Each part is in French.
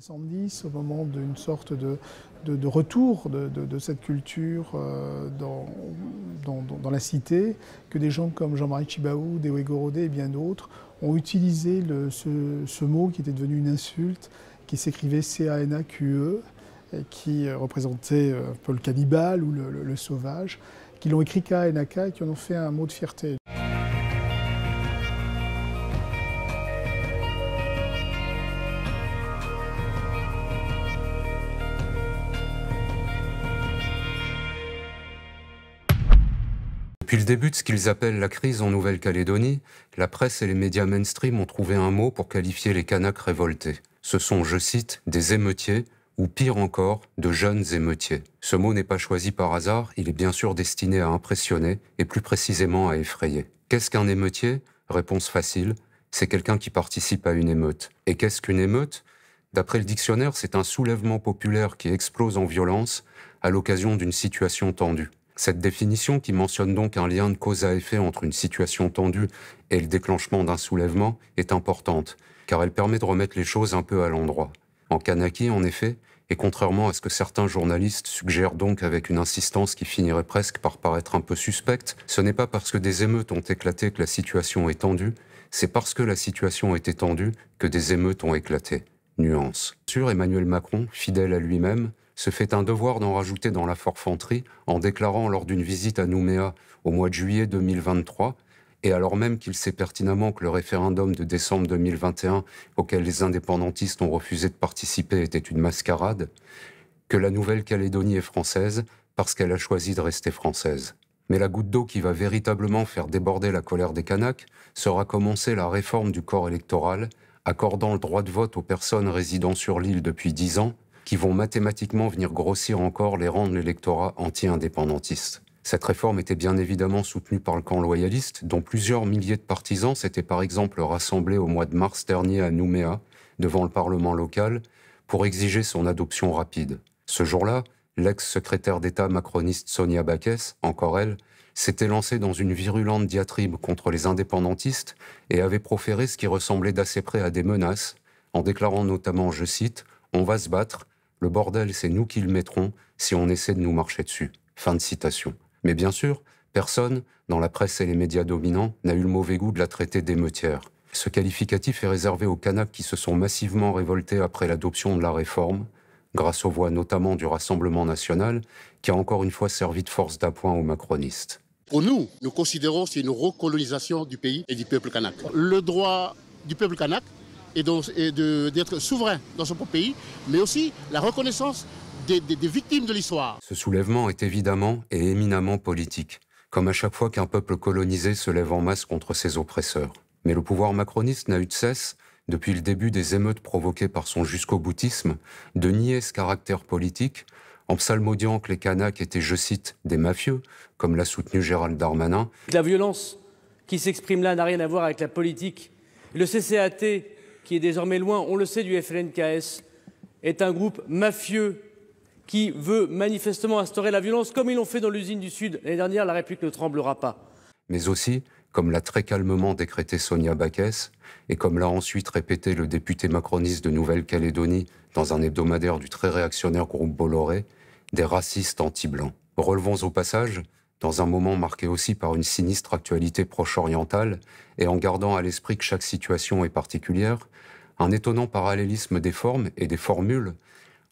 70, au moment d'une sorte de retour de cette culture dans la cité, que des gens comme Jean-Marie Tjibaou, Dewey Gorodé et bien d'autres ont utilisé ce mot qui était devenu une insulte, qui s'écrivait C-A-N-A-Q-E, et qui représentait un peu le cannibale ou le sauvage, qui l'ont écrit K-A-N-A-K et qui en ont fait un mot de fierté. Depuis le début de ce qu'ils appellent la crise en Nouvelle-Calédonie, la presse et les médias mainstream ont trouvé un mot pour qualifier les Kanaks révoltés. Ce sont, je cite, des émeutiers, ou pire encore, de jeunes émeutiers. Ce mot n'est pas choisi par hasard, il est bien sûr destiné à impressionner, et plus précisément à effrayer. Qu'est-ce qu'un émeutier? Réponse facile, c'est quelqu'un qui participe à une émeute. Et qu'est-ce qu'une émeute? D'après le dictionnaire, c'est un soulèvement populaire qui explose en violence à l'occasion d'une situation tendue. Cette définition, qui mentionne donc un lien de cause à effet entre une situation tendue et le déclenchement d'un soulèvement, est importante, car elle permet de remettre les choses un peu à l'endroit. En Kanaki, en effet, et contrairement à ce que certains journalistes suggèrent donc avec une insistance qui finirait presque par paraître un peu suspecte, ce n'est pas parce que des émeutes ont éclaté que la situation est tendue, c'est parce que la situation était tendue que des émeutes ont éclaté. Nuance. Sur Emmanuel Macron, fidèle à lui-même, se fait un devoir d'en rajouter dans la forfanterie en déclarant lors d'une visite à Nouméa au mois de juillet 2023, et alors même qu'il sait pertinemment que le référendum de décembre 2021, auquel les indépendantistes ont refusé de participer, était une mascarade, que la Nouvelle-Calédonie est française parce qu'elle a choisi de rester française. Mais la goutte d'eau qui va véritablement faire déborder la colère des Kanaks sera commencer la réforme du corps électoral, accordant le droit de vote aux personnes résidant sur l'île depuis 10 ans, qui vont mathématiquement venir grossir encore les rangs de l'électorat anti-indépendantiste. Cette réforme était bien évidemment soutenue par le camp loyaliste, dont plusieurs milliers de partisans s'étaient par exemple rassemblés au mois de mars dernier à Nouméa, devant le Parlement local, pour exiger son adoption rapide. Ce jour-là, l'ex-secrétaire d'État macroniste Sonia Backès, encore elle, s'était lancée dans une virulente diatribe contre les indépendantistes et avait proféré ce qui ressemblait d'assez près à des menaces, en déclarant notamment, je cite, « On va se battre, le bordel, c'est nous qui le mettrons si on essaie de nous marcher dessus. » Fin de citation. Mais bien sûr, personne, dans la presse et les médias dominants, n'a eu le mauvais goût de la traiter d'émeutière. Ce qualificatif est réservé aux Kanaks qui se sont massivement révoltés après l'adoption de la réforme, grâce aux voix notamment du Rassemblement national, qui a encore une fois servi de force d'appoint aux macronistes. Pour nous, nous considérons que c'est une recolonisation du pays et du peuple kanak. Le droit du peuple kanak et d'être souverain dans son propre pays, mais aussi la reconnaissance des victimes de l'histoire. Ce soulèvement est évidemment et éminemment politique, comme à chaque fois qu'un peuple colonisé se lève en masse contre ses oppresseurs. Mais le pouvoir macroniste n'a eu de cesse, depuis le début des émeutes provoquées par son jusqu'au-boutisme, de nier ce caractère politique, en psalmodiant que les Kanaks étaient, je cite, des mafieux, comme l'a soutenu Gérald Darmanin. La violence qui s'exprime là n'a rien à voir avec la politique. Le CCAT, qui est désormais loin, on le sait, du FLNKS, est un groupe mafieux qui veut manifestement instaurer la violence, comme ils l'ont fait dans l'usine du Sud. L'année dernière, la République ne tremblera pas. Mais aussi, comme l'a très calmement décrété Sonia Backès, et comme l'a ensuite répété le député macroniste de Nouvelle-Calédonie dans un hebdomadaire du très réactionnaire groupe Bolloré, des racistes anti-blancs. Relevons au passage, dans un moment marqué aussi par une sinistre actualité proche-orientale, et en gardant à l'esprit que chaque situation est particulière, un étonnant parallélisme des formes et des formules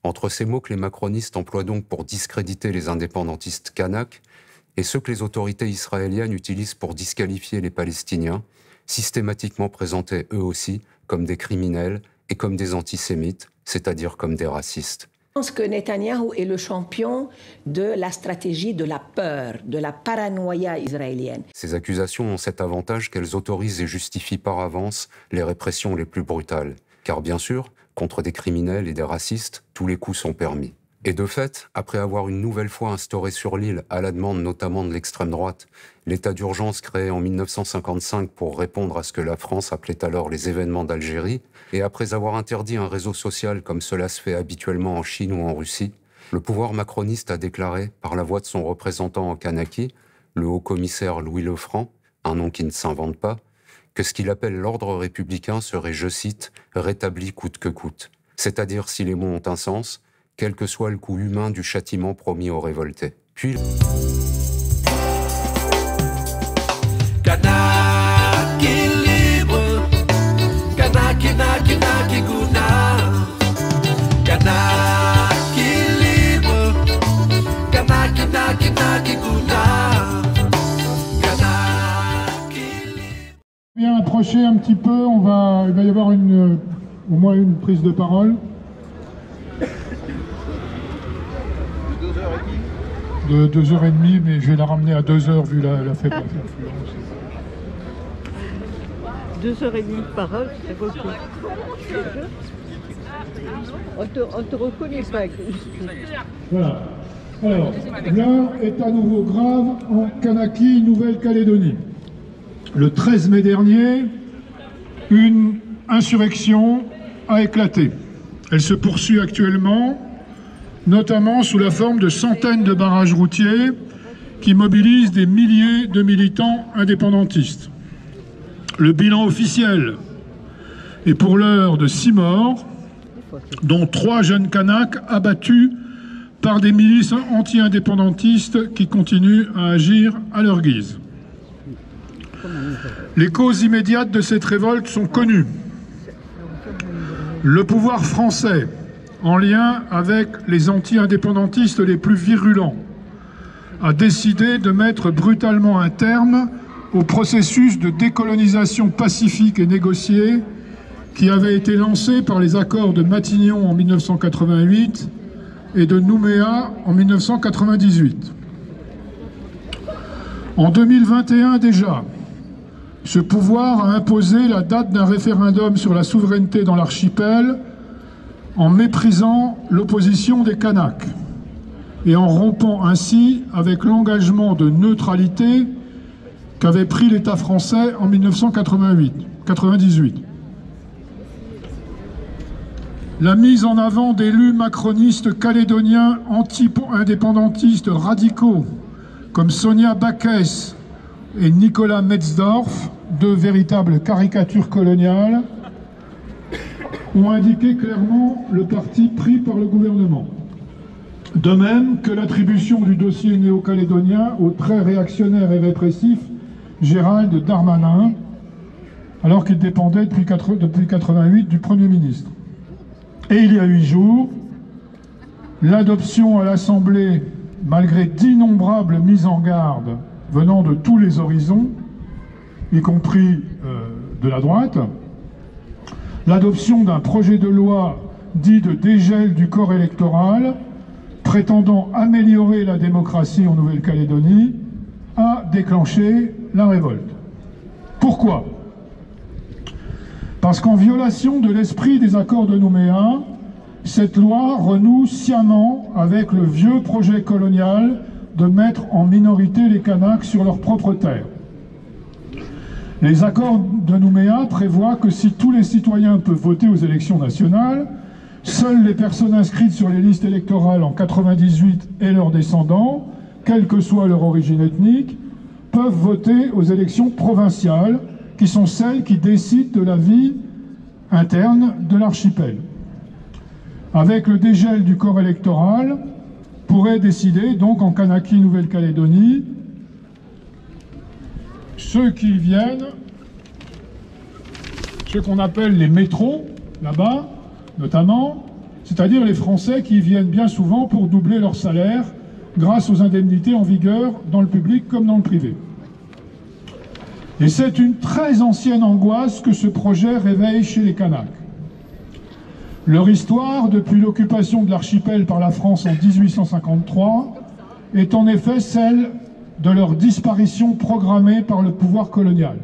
entre ces mots que les macronistes emploient donc pour discréditer les indépendantistes kanaks et ceux que les autorités israéliennes utilisent pour disqualifier les Palestiniens, systématiquement présentés eux aussi comme des criminels et comme des antisémites, c'est-à-dire comme des racistes. Je pense que Netanyahou est le champion de la stratégie de la peur, de la paranoïa israélienne. Ces accusations ont cet avantage qu'elles autorisent et justifient par avance les répressions les plus brutales. Car bien sûr, contre des criminels et des racistes, tous les coups sont permis. Et de fait, après avoir une nouvelle fois instauré sur l'île, à la demande notamment de l'extrême droite, l'état d'urgence créé en 1955 pour répondre à ce que la France appelait alors les événements d'Algérie, et après avoir interdit un réseau social comme cela se fait habituellement en Chine ou en Russie, le pouvoir macroniste a déclaré, par la voix de son représentant en Kanaki, le haut-commissaire Louis Lefranc, un nom qui ne s'invente pas, que ce qu'il appelle l'ordre républicain serait, je cite, « rétabli coûte que coûte ». c'est-à-dire si les mots ont un sens, quel que soit le coût humain du châtiment promis aux révoltés. Puis... Kanaki libre, Kanaki naki naki guna, Kanaki libre, Kanaki naki naki guna, Kanaki libre. Bien approcher un petit peu, il va y avoir au moins une prise de parole. De 2h30, mais je vais la ramener à 2h vu la faible affluence. 2h30 de parole, c'est beaucoup. On te reconnaît pas. Voilà. Alors, l'heure est à nouveau grave en Kanaki, Nouvelle-Calédonie. Le 13 mai dernier, une insurrection a éclaté. Elle se poursuit actuellement, notamment sous la forme de centaines de barrages routiers qui mobilisent des milliers de militants indépendantistes. Le bilan officiel est pour l'heure de 6 morts, dont 3 jeunes Kanaks abattus par des milices anti-indépendantistes qui continuent à agir à leur guise. Les causes immédiates de cette révolte sont connues. Le pouvoir français, en lien avec les anti-indépendantistes les plus virulents, a décidé de mettre brutalement un terme au processus de décolonisation pacifique et négocié qui avait été lancé par les accords de Matignon en 1988 et de Nouméa en 1998. En 2021 déjà, ce pouvoir a imposé la date d'un référendum sur la souveraineté dans l'archipel en méprisant l'opposition des Kanaks et en rompant ainsi avec l'engagement de neutralité qu'avait pris l'État français en 1998. La mise en avant d'élus macronistes calédoniens anti-indépendantistes radicaux comme Sonia Backès et Nicolas Metzdorf, deux véritables caricatures coloniales, ont indiqué clairement le parti pris par le gouvernement. De même que l'attribution du dossier néo-calédonien au très réactionnaire et répressif Gérald Darmanin, alors qu'il dépendait depuis 1988 du Premier ministre. Et il y a 8 jours, l'adoption à l'Assemblée, malgré d'innombrables mises en garde venant de tous les horizons, y compris de la droite, l'adoption d'un projet de loi dit de dégel du corps électoral, prétendant améliorer la démocratie en Nouvelle-Calédonie, a déclenché la révolte. Pourquoi? Parce qu'en violation de l'esprit des accords de Nouméa, cette loi renoue sciemment avec le vieux projet colonial de mettre en minorité les Kanaks sur leur propre terre. Les accords de Nouméa prévoient que si tous les citoyens peuvent voter aux élections nationales, seules les personnes inscrites sur les listes électorales en 1998 et leurs descendants, quelle que soit leur origine ethnique, peuvent voter aux élections provinciales, qui sont celles qui décident de la vie interne de l'archipel. Avec le dégel du corps électoral, pourraient décider donc en Kanaki, Nouvelle-Calédonie, ceux qui viennent, ceux qu'on appelle les métros, là-bas, notamment, c'est-à-dire les Français qui viennent bien souvent pour doubler leur salaire grâce aux indemnités en vigueur dans le public comme dans le privé. Et c'est une très ancienne angoisse que ce projet réveille chez les Kanaks. Leur histoire, depuis l'occupation de l'archipel par la France en 1853, est en effet celle de leur disparition programmée par le pouvoir colonial.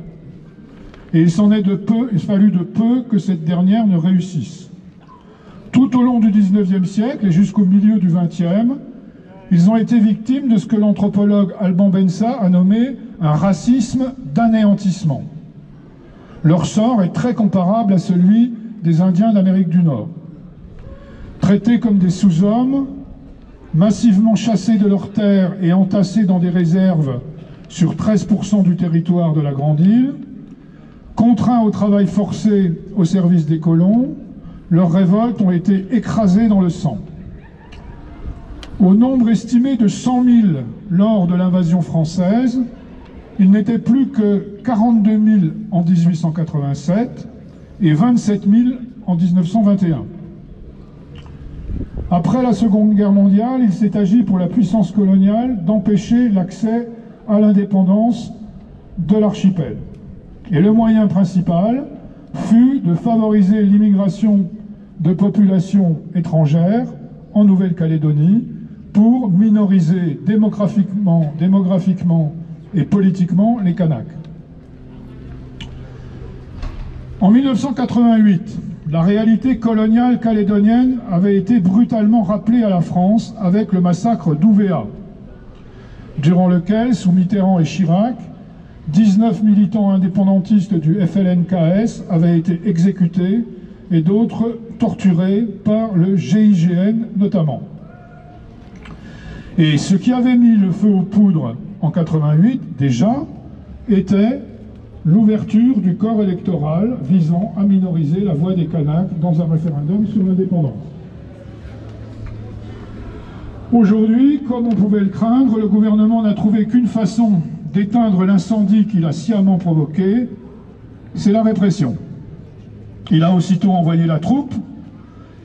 Et il fallut de peu que cette dernière ne réussisse. Tout au long du XIXe siècle et jusqu'au milieu du XXe, ils ont été victimes de ce que l'anthropologue Alban Bensa a nommé un racisme d'anéantissement. Leur sort est très comparable à celui des Indiens d'Amérique du Nord. Traités comme des sous-hommes, massivement chassés de leurs terres et entassés dans des réserves sur 13% du territoire de la Grande Île, contraints au travail forcé au service des colons, leurs révoltes ont été écrasées dans le sang. Au nombre estimé de 100 000 lors de l'invasion française, il n'était plus que 42 000 en 1887 et 27 000 en 1921. Après la Seconde Guerre mondiale, il s'est agi pour la puissance coloniale d'empêcher l'accès à l'indépendance de l'archipel. Et le moyen principal fut de favoriser l'immigration de populations étrangères en Nouvelle-Calédonie pour minoriser démographiquement et politiquement les Kanaks. En 1988, la réalité coloniale calédonienne avait été brutalement rappelée à la France avec le massacre d'Ouvéa, durant lequel, sous Mitterrand et Chirac, 19 militants indépendantistes du FLNKS avaient été exécutés et d'autres torturés par le GIGN notamment. Et ce qui avait mis le feu aux poudres en 88 déjà était l'ouverture du corps électoral visant à minoriser la voix des Kanaks dans un référendum sur l'indépendance. Aujourd'hui, comme on pouvait le craindre, le gouvernement n'a trouvé qu'une façon d'éteindre l'incendie qu'il a sciemment provoqué, c'est la répression. Il a aussitôt envoyé la troupe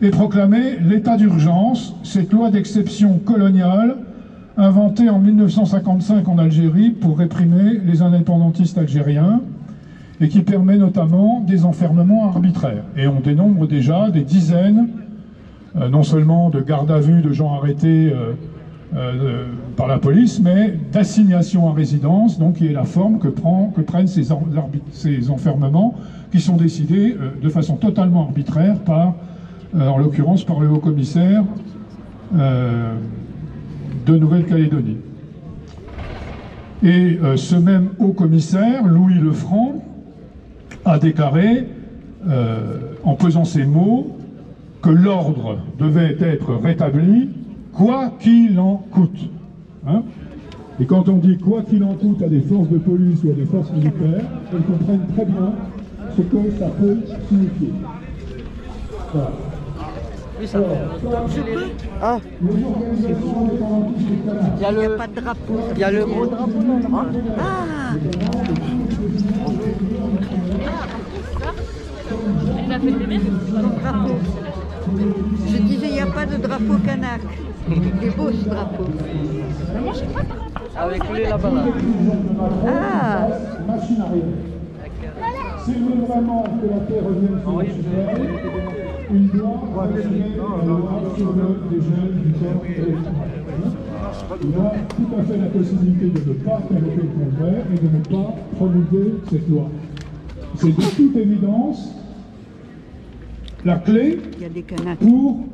et proclamé l'état d'urgence, cette loi d'exception coloniale inventée en 1955 en Algérie pour réprimer les indépendantistes algériens et qui permet notamment des enfermements arbitraires. Et on dénombre déjà des dizaines, non seulement de gardes à vue de gens arrêtés par la police, mais d'assignation à résidence, donc qui est la forme que prennent ces enfermements qui sont décidés de façon totalement arbitraire par, en l'occurrence, par le haut-commissaire de Nouvelle-Calédonie. Et ce même haut-commissaire, Louis Lefranc, a déclaré, en pesant ces mots, que l'ordre devait être rétabli, quoi qu'il en coûte. Hein? Et quand on dit quoi qu'il en coûte à des forces de police ou à des forces militaires, elles comprennent très bien ce que ça peut signifier. Voilà. Oui, ça ah. Il n'y a pas de drapeau. Il y a le gros drapeau dans le bras. Ah. Drapeau. Je disais, il n'y a pas de drapeau kanak. Des beaux ce drapeau. Moi, je sais pas. Avec lui là-bas. Ah. Machine arrière. S'il veut vraiment que la paix revienne sur l'archipel, il doit assumer la loi sur le des jeunes du corps électoral. Il a tout à fait la possibilité de ne pas convoquer le Congrès et de ne pas promulguer cette loi. C'est de toute évidence la clé pour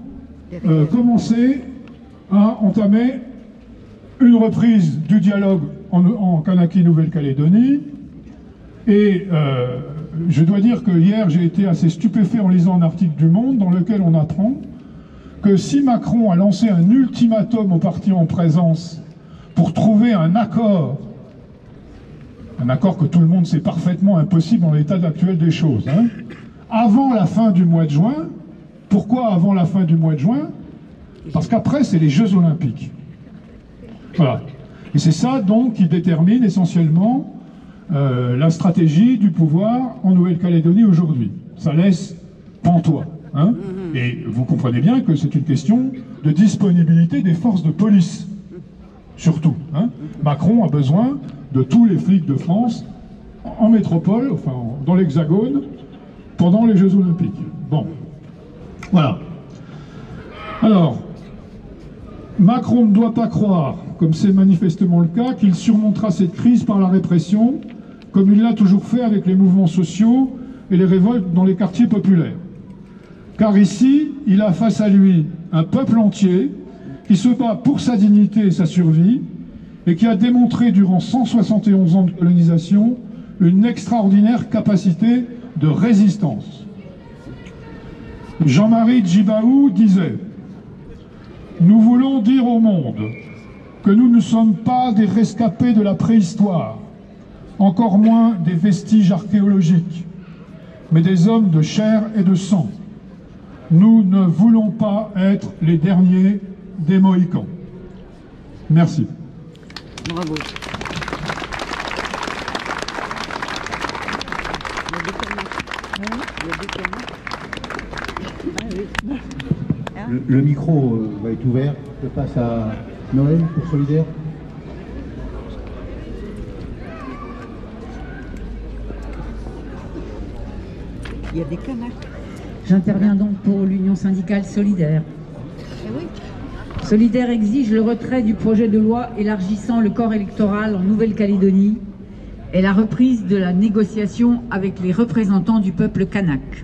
commencer à entamer une reprise du dialogue en Kanaki Nouvelle-Calédonie. Et je dois dire que hier j'ai été assez stupéfait en lisant un article du Monde dans lequel on apprend que si Macron a lancé un ultimatum aux partis en présence pour trouver un accord que tout le monde sait parfaitement impossible dans l'état actuel des choses, hein, avant la fin du mois de juin. Pourquoi avant la fin du mois de juin? Parce qu'après c'est les Jeux Olympiques. Voilà. Et c'est ça donc qui détermine essentiellement la stratégie du pouvoir en Nouvelle-Calédonie aujourd'hui. Ça laisse pantois. Hein, et vous comprenez bien que c'est une question de disponibilité des forces de police. Surtout. Hein. Macron a besoin de tous les flics de France en métropole, enfin dans l'Hexagone, pendant les Jeux Olympiques. Bon. Voilà. Alors, Macron ne doit pas croire, comme c'est manifestement le cas, qu'il surmontera cette crise par la répression, comme il l'a toujours fait avec les mouvements sociaux et les révoltes dans les quartiers populaires. Car ici, il a face à lui un peuple entier qui se bat pour sa dignité et sa survie, et qui a démontré durant 171 ans de colonisation une extraordinaire capacité de résistance. Jean-Marie Djibaou disait « Nous voulons dire au monde que nous ne sommes pas des rescapés de la préhistoire, encore moins des vestiges archéologiques, mais des hommes de chair et de sang. Nous ne voulons pas être les derniers des Mohicans. Merci. Bravo. Le micro va être ouvert. Je passe à Noël pour Solidaire. Il y a des Kanaks. J'interviens donc pour l'Union syndicale Solidaire. Solidaire exige le retrait du projet de loi élargissant le corps électoral en Nouvelle-Calédonie et la reprise de la négociation avec les représentants du peuple kanak.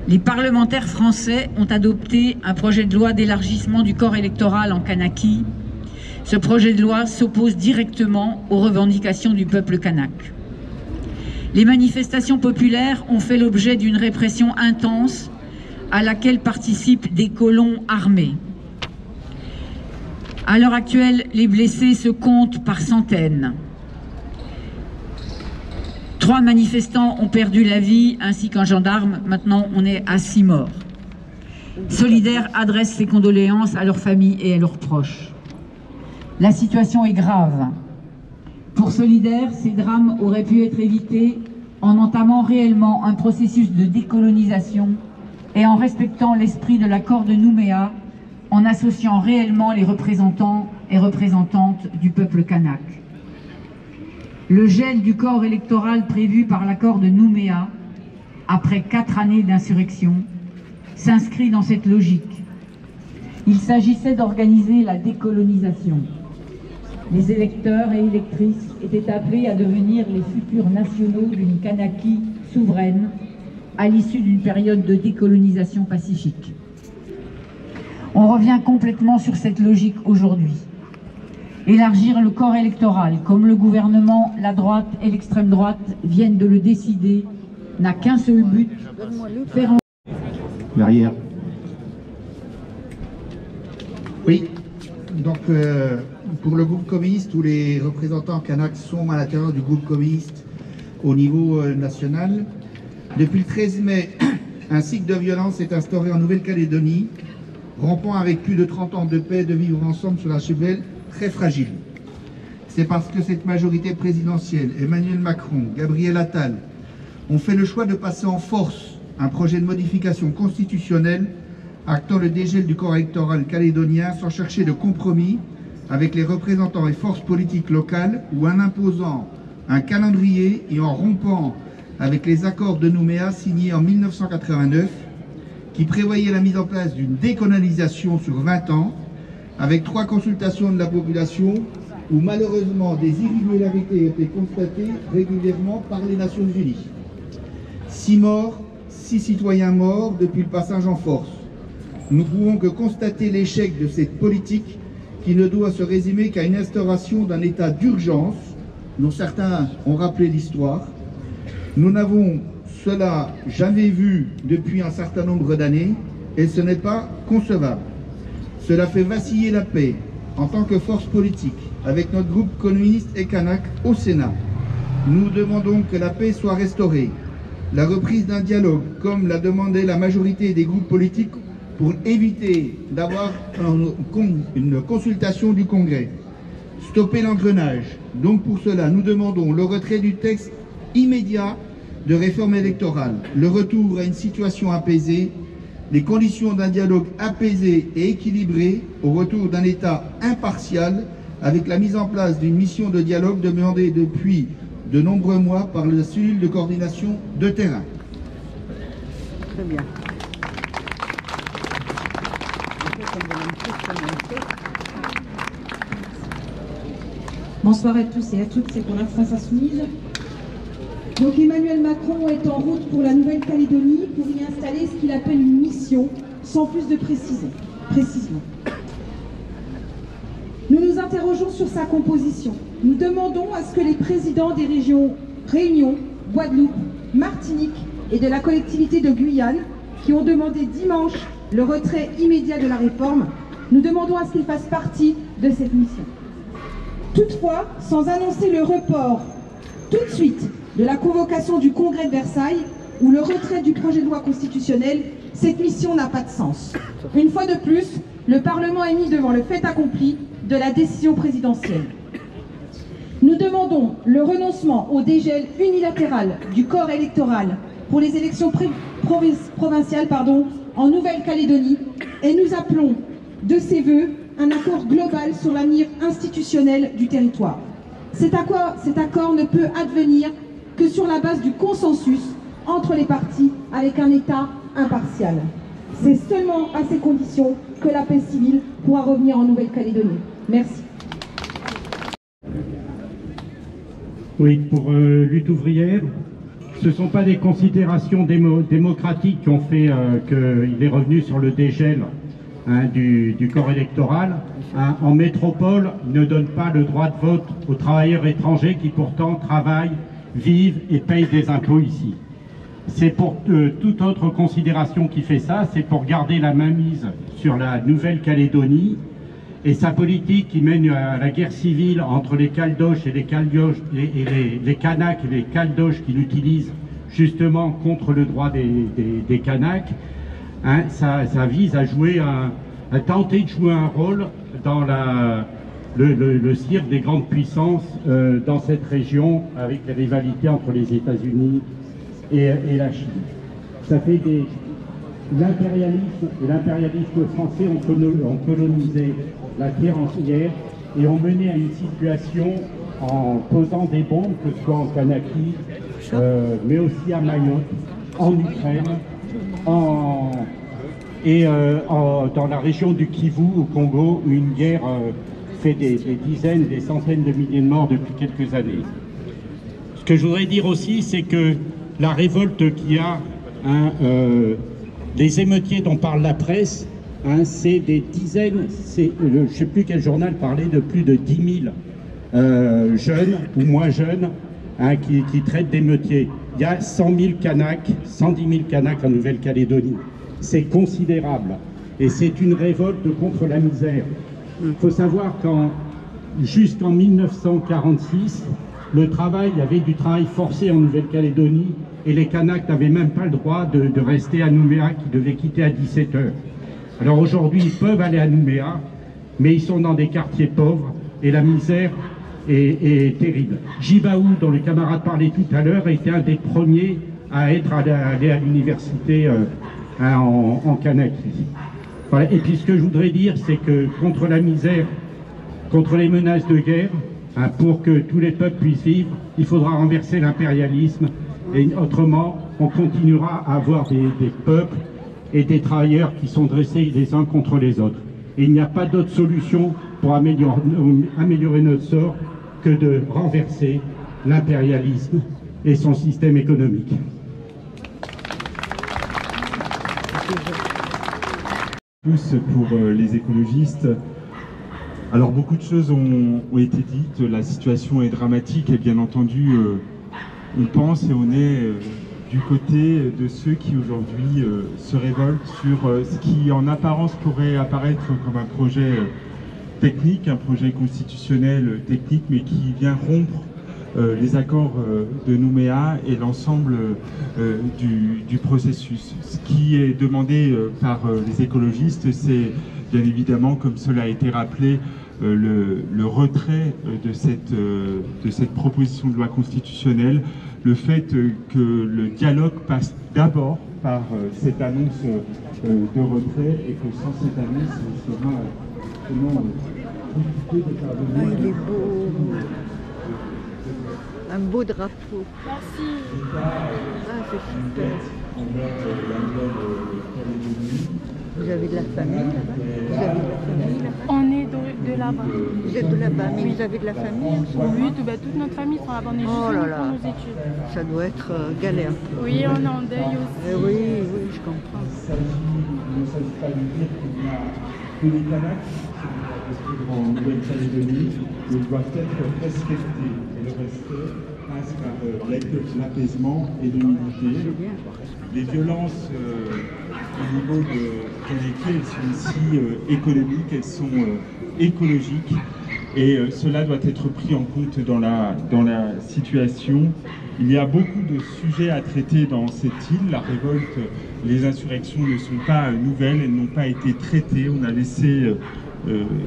Les parlementaires français ont adopté un projet de loi d'élargissement du corps électoral en Kanaki. Ce projet de loi s'oppose directement aux revendications du peuple kanak. Les manifestations populaires ont fait l'objet d'une répression intense à laquelle participent des colons armés. À l'heure actuelle, les blessés se comptent par centaines. 3 manifestants ont perdu la vie, ainsi qu'un gendarme. Maintenant, on est à 6 morts. Solidaire adresse ses condoléances à leurs familles et à leurs proches. La situation est grave. Pour Solidaire, ces drames auraient pu être évités en entamant réellement un processus de décolonisation et en respectant l'esprit de l'accord de Nouméa, en associant réellement les représentants et représentantes du peuple kanak. Le gel du corps électoral prévu par l'accord de Nouméa, après 4 années d'insurrection, s'inscrit dans cette logique. Il s'agissait d'organiser la décolonisation. Les électeurs et électrices étaient appelés à devenir les futurs nationaux d'une Kanaki souveraine à l'issue d'une période de décolonisation pacifique. On revient complètement sur cette logique aujourd'hui. Élargir le corps électoral, comme le gouvernement, la droite et l'extrême droite viennent de le décider, n'a qu'un seul but, faire en... Derrière. Oui, donc pour le groupe communiste, tous les représentants kanaks sont à l'intérieur du groupe communiste au niveau national. Depuis le 13 mai, un cycle de violence est instauré en Nouvelle-Calédonie, rompant avec plus de 30 ans de paix et de vivre ensemble sur l'archipel très fragile. C'est parce que cette majorité présidentielle, Emmanuel Macron, Gabriel Attal, ont fait le choix de passer en force un projet de modification constitutionnelle actant le dégel du corps électoral calédonien sans chercher de compromis avec les représentants et forces politiques locales ou en imposant un calendrier et en rompant avec les accords de Nouméa signés en 1989 qui prévoyaient la mise en place d'une décolonisation sur 20 ans avec 3 consultations de la population où malheureusement des irrégularités étaient constatées régulièrement par les Nations Unies. 6 morts, 6 citoyens morts depuis le passage en force. Nous ne pouvons que constater l'échec de cette politique qui ne doit se résumer qu'à une instauration d'un état d'urgence dont certains ont rappelé l'histoire. Nous n'avons cela jamais vu depuis un certain nombre d'années et ce n'est pas concevable. Cela fait vaciller la paix en tant que force politique avec notre groupe communiste et kanak au Sénat. Nous demandons que la paix soit restaurée, la reprise d'un dialogue comme l'a demandé la majorité des groupes politiques pour éviter d'avoir une consultation du Congrès. Stopper l'engrenage. Donc pour cela, nous demandons le retrait du texte immédiat de réforme électorale, le retour à une situation apaisée, les conditions d'un dialogue apaisé et équilibré, au retour d'un État impartial, avec la mise en place d'une mission de dialogue demandée depuis de nombreux mois par la cellule de coordination de terrain. Très bien. Bonsoir à tous et à toutes, c'est pour la France Insoumise. Donc Emmanuel Macron est en route pour la Nouvelle-Calédonie pour y installer ce qu'il appelle une mission, sans plus de précision. Nous nous interrogeons sur sa composition. Nous demandons à ce que les présidents des régions Réunion, Guadeloupe, Martinique et de la collectivité de Guyane, qui ont demandé dimanche le retrait immédiat de la réforme, nous demandons à ce qu'ils fassent partie de cette mission. Toutefois, sans annoncer le report tout de suite de la convocation du Congrès de Versailles, ou le retrait du projet de loi constitutionnel, cette mission n'a pas de sens. Une fois de plus, le Parlement est mis devant le fait accompli de la décision présidentielle. Nous demandons le renoncement au dégel unilatéral du corps électoral pour les élections provinciales en Nouvelle-Calédonie et nous appelons de ces vœux un accord global sur l'avenir institutionnel du territoire. Cet accord ne peut advenir que sur la base du consensus entre les partis avec un État impartial. C'est seulement à ces conditions que la paix civile pourra revenir en Nouvelle-Calédonie. Merci. Oui, pour Lutte ouvrière, ce ne sont pas des considérations démocratiques qui ont fait qu'il est revenu sur le dégel du corps électoral. En métropole, il ne donne pas le droit de vote aux travailleurs étrangers qui pourtant travaillent, vivent et payent des impôts ici. C'est pour toute autre considération qui fait ça, c'est pour garder la mainmise sur la Nouvelle-Calédonie et sa politique qui mène à la guerre civile entre les Caldoches et les Caldoches les Kanaks et les Caldoches qui l'utilisent justement contre le droit des Kanaks. Ça vise à jouer à tenter de jouer un rôle dans le cirque des grandes puissances dans cette région avec les rivalités entre les États-Unis et la Chine. Ça fait l'impérialisme français ont colonisé la terre entière et ont mené à une situation en posant des bombes, que ce soit en Kanaki, mais aussi à Mayotte, en Ukraine, dans la région du Kivu, au Congo, où une guerre fait des dizaines, des centaines de milliers de morts depuis quelques années. Ce que je voudrais dire aussi, c'est que la révolte qu'il y a, les émeutiers dont parle la presse, c'est des dizaines, je ne sais plus quel journal parlait de plus de 10 000 jeunes ou moins jeunes qui traitent d'émeutiers. Il y a 100 000 Kanaks, 110 000 Kanaks en Nouvelle-Calédonie. C'est considérable et c'est une révolte contre la misère. Il faut savoir jusqu'en 1946, il y avait du travail forcé en Nouvelle-Calédonie et les Kanaks n'avaient même pas le droit de rester à Nouméa, qui devaient quitter à 17 h. Alors aujourd'hui, ils peuvent aller à Nouméa, mais ils sont dans des quartiers pauvres et la misère est terrible. Jibaou, dont le camarade parlait tout à l'heure, était un des premiers à aller à l'université en Kanaki. Voilà. Et puis ce que je voudrais dire, c'est que contre la misère, contre les menaces de guerre, pour que tous les peuples puissent vivre, il faudra renverser l'impérialisme. Et autrement, on continuera à avoir des peuples et des travailleurs qui sont dressés les uns contre les autres. Et il n'y a pas d'autre solution pour améliorer notre sort que de renverser l'impérialisme et son système économique. Tous pour les écologistes. Alors beaucoup de choses ont été dites, la situation est dramatique et bien entendu on pense et on est du côté de ceux qui aujourd'hui se révoltent sur ce qui en apparence pourrait apparaître comme un projet technique, un projet constitutionnel technique, mais qui vient rompre les accords de Nouméa et l'ensemble du processus. Ce qui est demandé par les écologistes, c'est bien évidemment, comme cela a été rappelé, le retrait de cette proposition de loi constitutionnelle, le fait que le dialogue passe d'abord par cette annonce de retrait et que sans cette annonce, il sera vraiment compliqué de faire de il est beau. Un beau drapeau. Merci. C'est super. Vous avez de la famille là-bas? Vous avez de la famille là-bas? On est de là-bas. Vous êtes de là-bas, mais vous avez de la famille? Oui, toute notre famille sont là-bas. On est juste venus pour nos études. Ça doit être galère. Oui, on est en deuil aussi. Oui, je comprends. Il ne s'agit pas de dire qu'il y a que les Kanaks en Nouvelle-Calédonie, ils doivent être respectés. Et le respect passe par l'apaisement et l'humilité. Les violences au niveau de Kanaki, elles sont aussi économiques, elles sont écologiques. Et cela doit être pris en compte dans la situation. Il y a beaucoup de sujets à traiter dans cette île. La révolte, les insurrections ne sont pas nouvelles, elles n'ont pas été traitées. On a laissé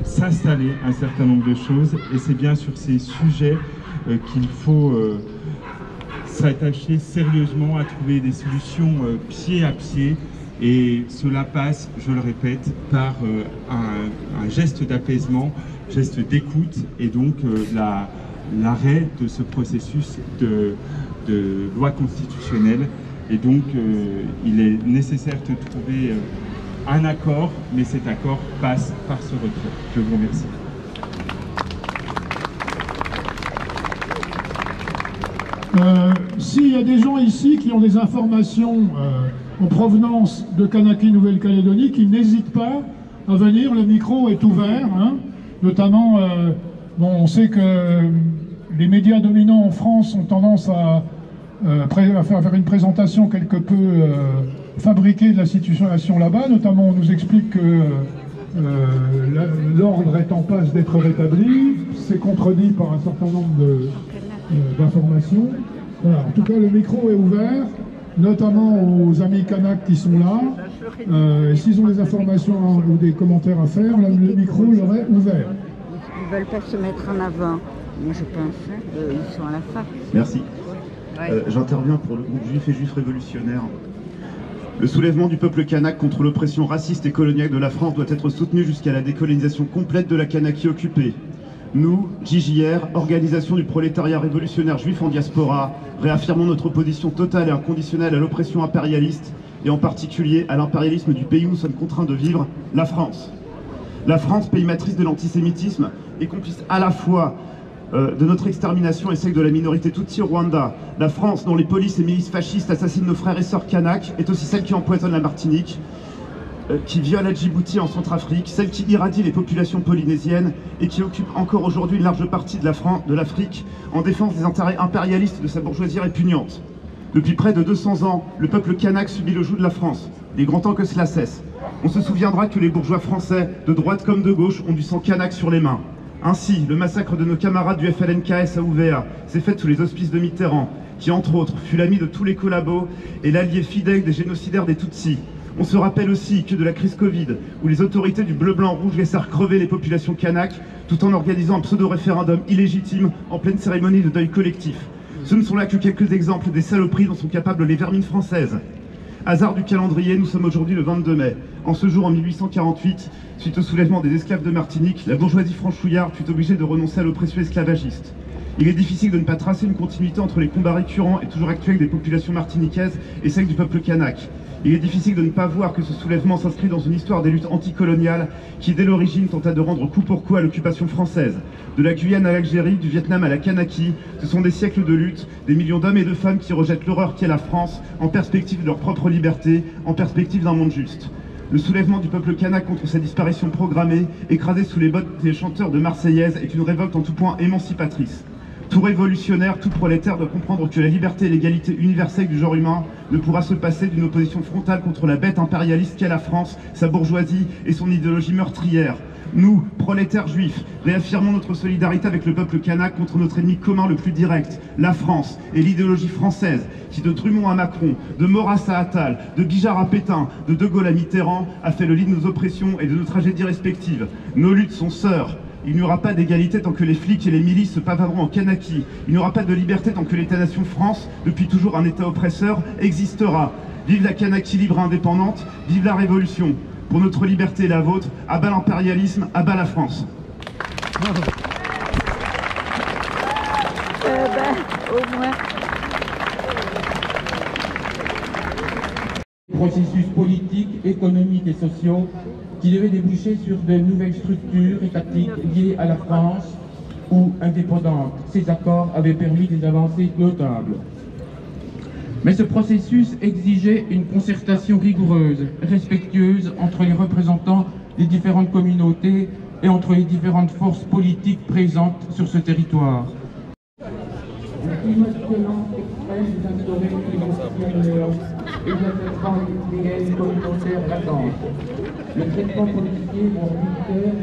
s'installer un certain nombre de choses. Et c'est bien sur ces sujets qu'il faut s'attacher sérieusement à trouver des solutions pied à pied. Et cela passe, je le répète, par un geste d'apaisement, geste d'écoute et donc l'arrêt de ce processus de loi constitutionnelle. Et donc il est nécessaire de trouver un accord, mais cet accord passe par ce retrait. Je vous remercie. S'il y a des gens ici qui ont des informations en provenance de Kanaki Nouvelle-Calédonie, qui n'hésitent pas à venir, le micro est ouvert, hein. Notamment, on sait que les médias dominants en France ont tendance à faire une présentation quelque peu fabriquée de la situation là-bas. Notamment, on nous explique que l'ordre est en passe d'être rétabli. C'est contredit par un certain nombre d'informations. Voilà. En tout cas, le micro est ouvert, notamment aux amis Kanak qui sont là. S'ils ont des informations ou des commentaires à faire, le micro leur est ouvert. Ils ne veulent pas se mettre en avant. Moi, je pense qu'ils sont à la fac. Merci. Ouais. J'interviens pour le groupe Juifs et Juifs révolutionnaires. Le soulèvement du peuple kanak contre l'oppression raciste et coloniale de la France doit être soutenu jusqu'à la décolonisation complète de la Kanakie occupée. Nous, JJR, organisation du prolétariat révolutionnaire juif en diaspora, réaffirmons notre opposition totale et inconditionnelle à l'oppression impérialiste, et en particulier à l'impérialisme du pays où nous sommes contraints de vivre, la France. La France, pays matrice de l'antisémitisme, est complice à la fois de notre extermination et celle de la minorité Tutsi au Rwanda. La France, dont les polices et milices fascistes assassinent nos frères et sœurs kanaks, est aussi celle qui empoisonne la Martinique, qui viole à Djibouti en Centrafrique, celle qui irradie les populations polynésiennes et qui occupe encore aujourd'hui une large partie de l'Afrique en défense des intérêts impérialistes de sa bourgeoisie répugnante. Depuis près de 200 ans, le peuple kanak subit le joug de la France. Il est grand temps que cela cesse. On se souviendra que les bourgeois français, de droite comme de gauche, ont du sang kanak sur les mains. Ainsi, le massacre de nos camarades du FLNKS à Ouvéa s'est fait sous les auspices de Mitterrand, qui entre autres fut l'ami de tous les collabos et l'allié fidèle des génocidaires des Tutsis. On se rappelle aussi que de la crise Covid, où les autorités du bleu-blanc-rouge laissèrent crever les populations kanak, tout en organisant un pseudo-référendum illégitime en pleine cérémonie de deuil collectif. Ce ne sont là que quelques exemples des saloperies dont sont capables les vermines françaises. Hasard du calendrier, nous sommes aujourd'hui le 22 mai. En ce jour, en 1848, suite au soulèvement des esclaves de Martinique, la bourgeoisie franchouillarde fut obligée de renoncer à l'oppression esclavagiste. Il est difficile de ne pas tracer une continuité entre les combats récurrents et toujours actuels des populations martiniquaises et celles du peuple kanak. Il est difficile de ne pas voir que ce soulèvement s'inscrit dans une histoire des luttes anticoloniales qui, dès l'origine, tenta de rendre coup pour coup à l'occupation française. De la Guyane à l'Algérie, du Vietnam à la Kanakie, ce sont des siècles de lutte, des millions d'hommes et de femmes qui rejettent l'horreur qu'est la France, en perspective de leur propre liberté, en perspective d'un monde juste. Le soulèvement du peuple kanak contre sa disparition programmée, écrasé sous les bottes des chanteurs de Marseillaise, est une révolte en tout point émancipatrice. Tout révolutionnaire, tout prolétaire doit comprendre que la liberté et l'égalité universelle du genre humain ne pourra se passer d'une opposition frontale contre la bête impérialiste qu'est la France, sa bourgeoisie et son idéologie meurtrière. Nous, prolétaires juifs, réaffirmons notre solidarité avec le peuple kanak contre notre ennemi commun le plus direct, la France, et l'idéologie française, qui de Drummond à Macron, de Maurras à Attal, de Bijard à Pétain, de Gaulle à Mitterrand, a fait le lit de nos oppressions et de nos tragédies respectives. Nos luttes sont sœurs. Il n'y aura pas d'égalité tant que les flics et les milices se pavaneront en Kanaky. Il n'y aura pas de liberté tant que l'État-nation France, depuis toujours un État oppresseur, existera. Vive la Kanaky libre et indépendante, vive la Révolution. Pour notre liberté et la vôtre, à bas l'impérialisme, à bas la France. Au moins. Processus politiques, économiques et sociaux qui devaient déboucher sur de nouvelles structures étatiques liées à la France ou indépendantes. Ces accords avaient permis des avancées notables. Mais ce processus exigeait une concertation rigoureuse, respectueuse entre les représentants des différentes communautés et entre les différentes forces politiques présentes sur ce territoire. Le climat de violence extrême instauré et de l'assessement industriel communautaire latente. Le traitement policier ou militaire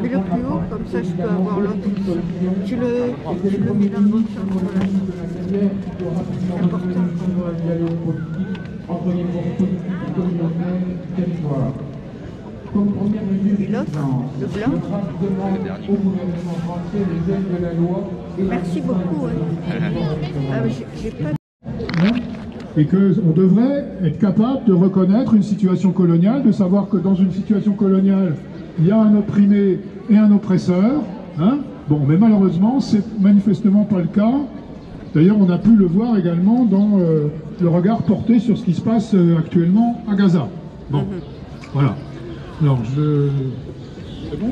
mais le plus haut, comme ça je peux avoir l'autre. Tu le mets dans le bon sens. C'est important. Entre les forces politiques et communautaires du territoire. Comme première mesure d'urgence, le blanc. demande au gouvernement français les aides de la loi. Merci beaucoup. Ah, j'ai pas... Et qu'on devrait être capable de reconnaître une situation coloniale, de savoir que dans une situation coloniale, il y a un opprimé et un oppresseur. Hein. Bon, mais malheureusement, c'est manifestement pas le cas. D'ailleurs, on a pu le voir également dans le regard porté sur ce qui se passe actuellement à Gaza. Bon, voilà. Alors, c'est bon ?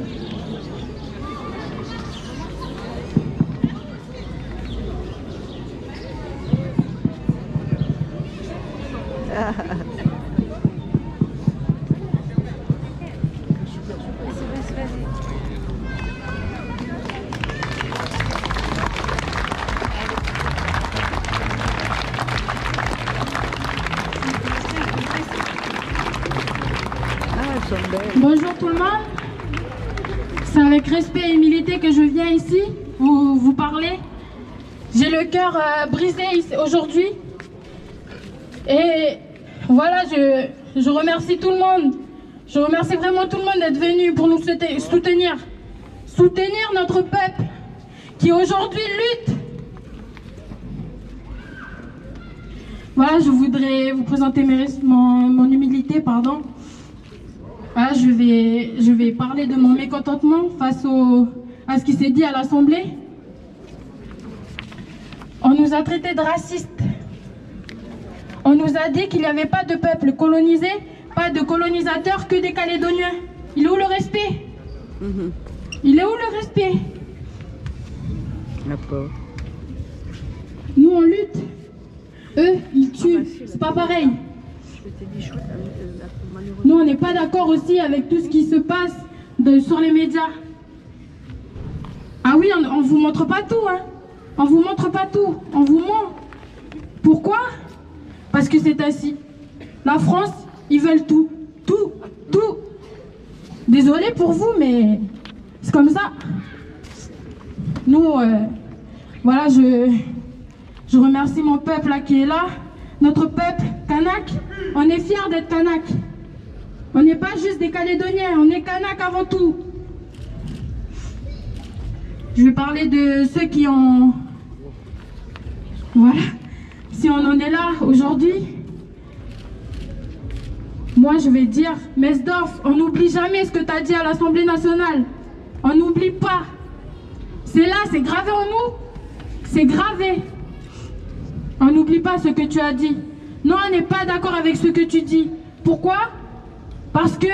Bonjour tout le monde, c'est avec respect et humilité que je viens ici vous parler. J'ai le cœur brisé aujourd'hui et voilà, je remercie tout le monde. Je remercie vraiment tout le monde d'être venu pour nous soutenir notre peuple qui aujourd'hui lutte. Voilà, je voudrais vous présenter mon humilité, pardon. Voilà, je vais parler de mon mécontentement face à ce qui s'est dit à l'Assemblée. On nous a traités de racistes. On nous a dit qu'il n'y avait pas de peuple colonisé, pas de colonisateurs, que des Calédoniens. Il est où le respect? Il est où le respect? Nous, on lutte. Eux, ils tuent. C'est pas pareil. Nous, on n'est pas d'accord aussi avec tout ce qui se passe sur les médias. Ah oui, on vous montre pas tout, hein. On vous montre pas tout, on vous ment. Pourquoi? Parce que c'est ainsi. La France, ils veulent tout. Tout. Désolé pour vous, mais c'est comme ça. Nous, voilà, je remercie mon peuple là, qui est là. Notre peuple, Kanak, on est fiers d'être Kanak. On n'est pas juste des Calédoniens, on est Kanak avant tout. Je vais parler de ceux qui ont... Voilà. Si on en est là aujourd'hui, moi je vais dire, Mesdorf, on n'oublie jamais ce que tu as dit à l'Assemblée nationale. On n'oublie pas. C'est là, c'est gravé en nous. C'est gravé. On n'oublie pas ce que tu as dit. Non, on n'est pas d'accord avec ce que tu dis. Pourquoi? Parce que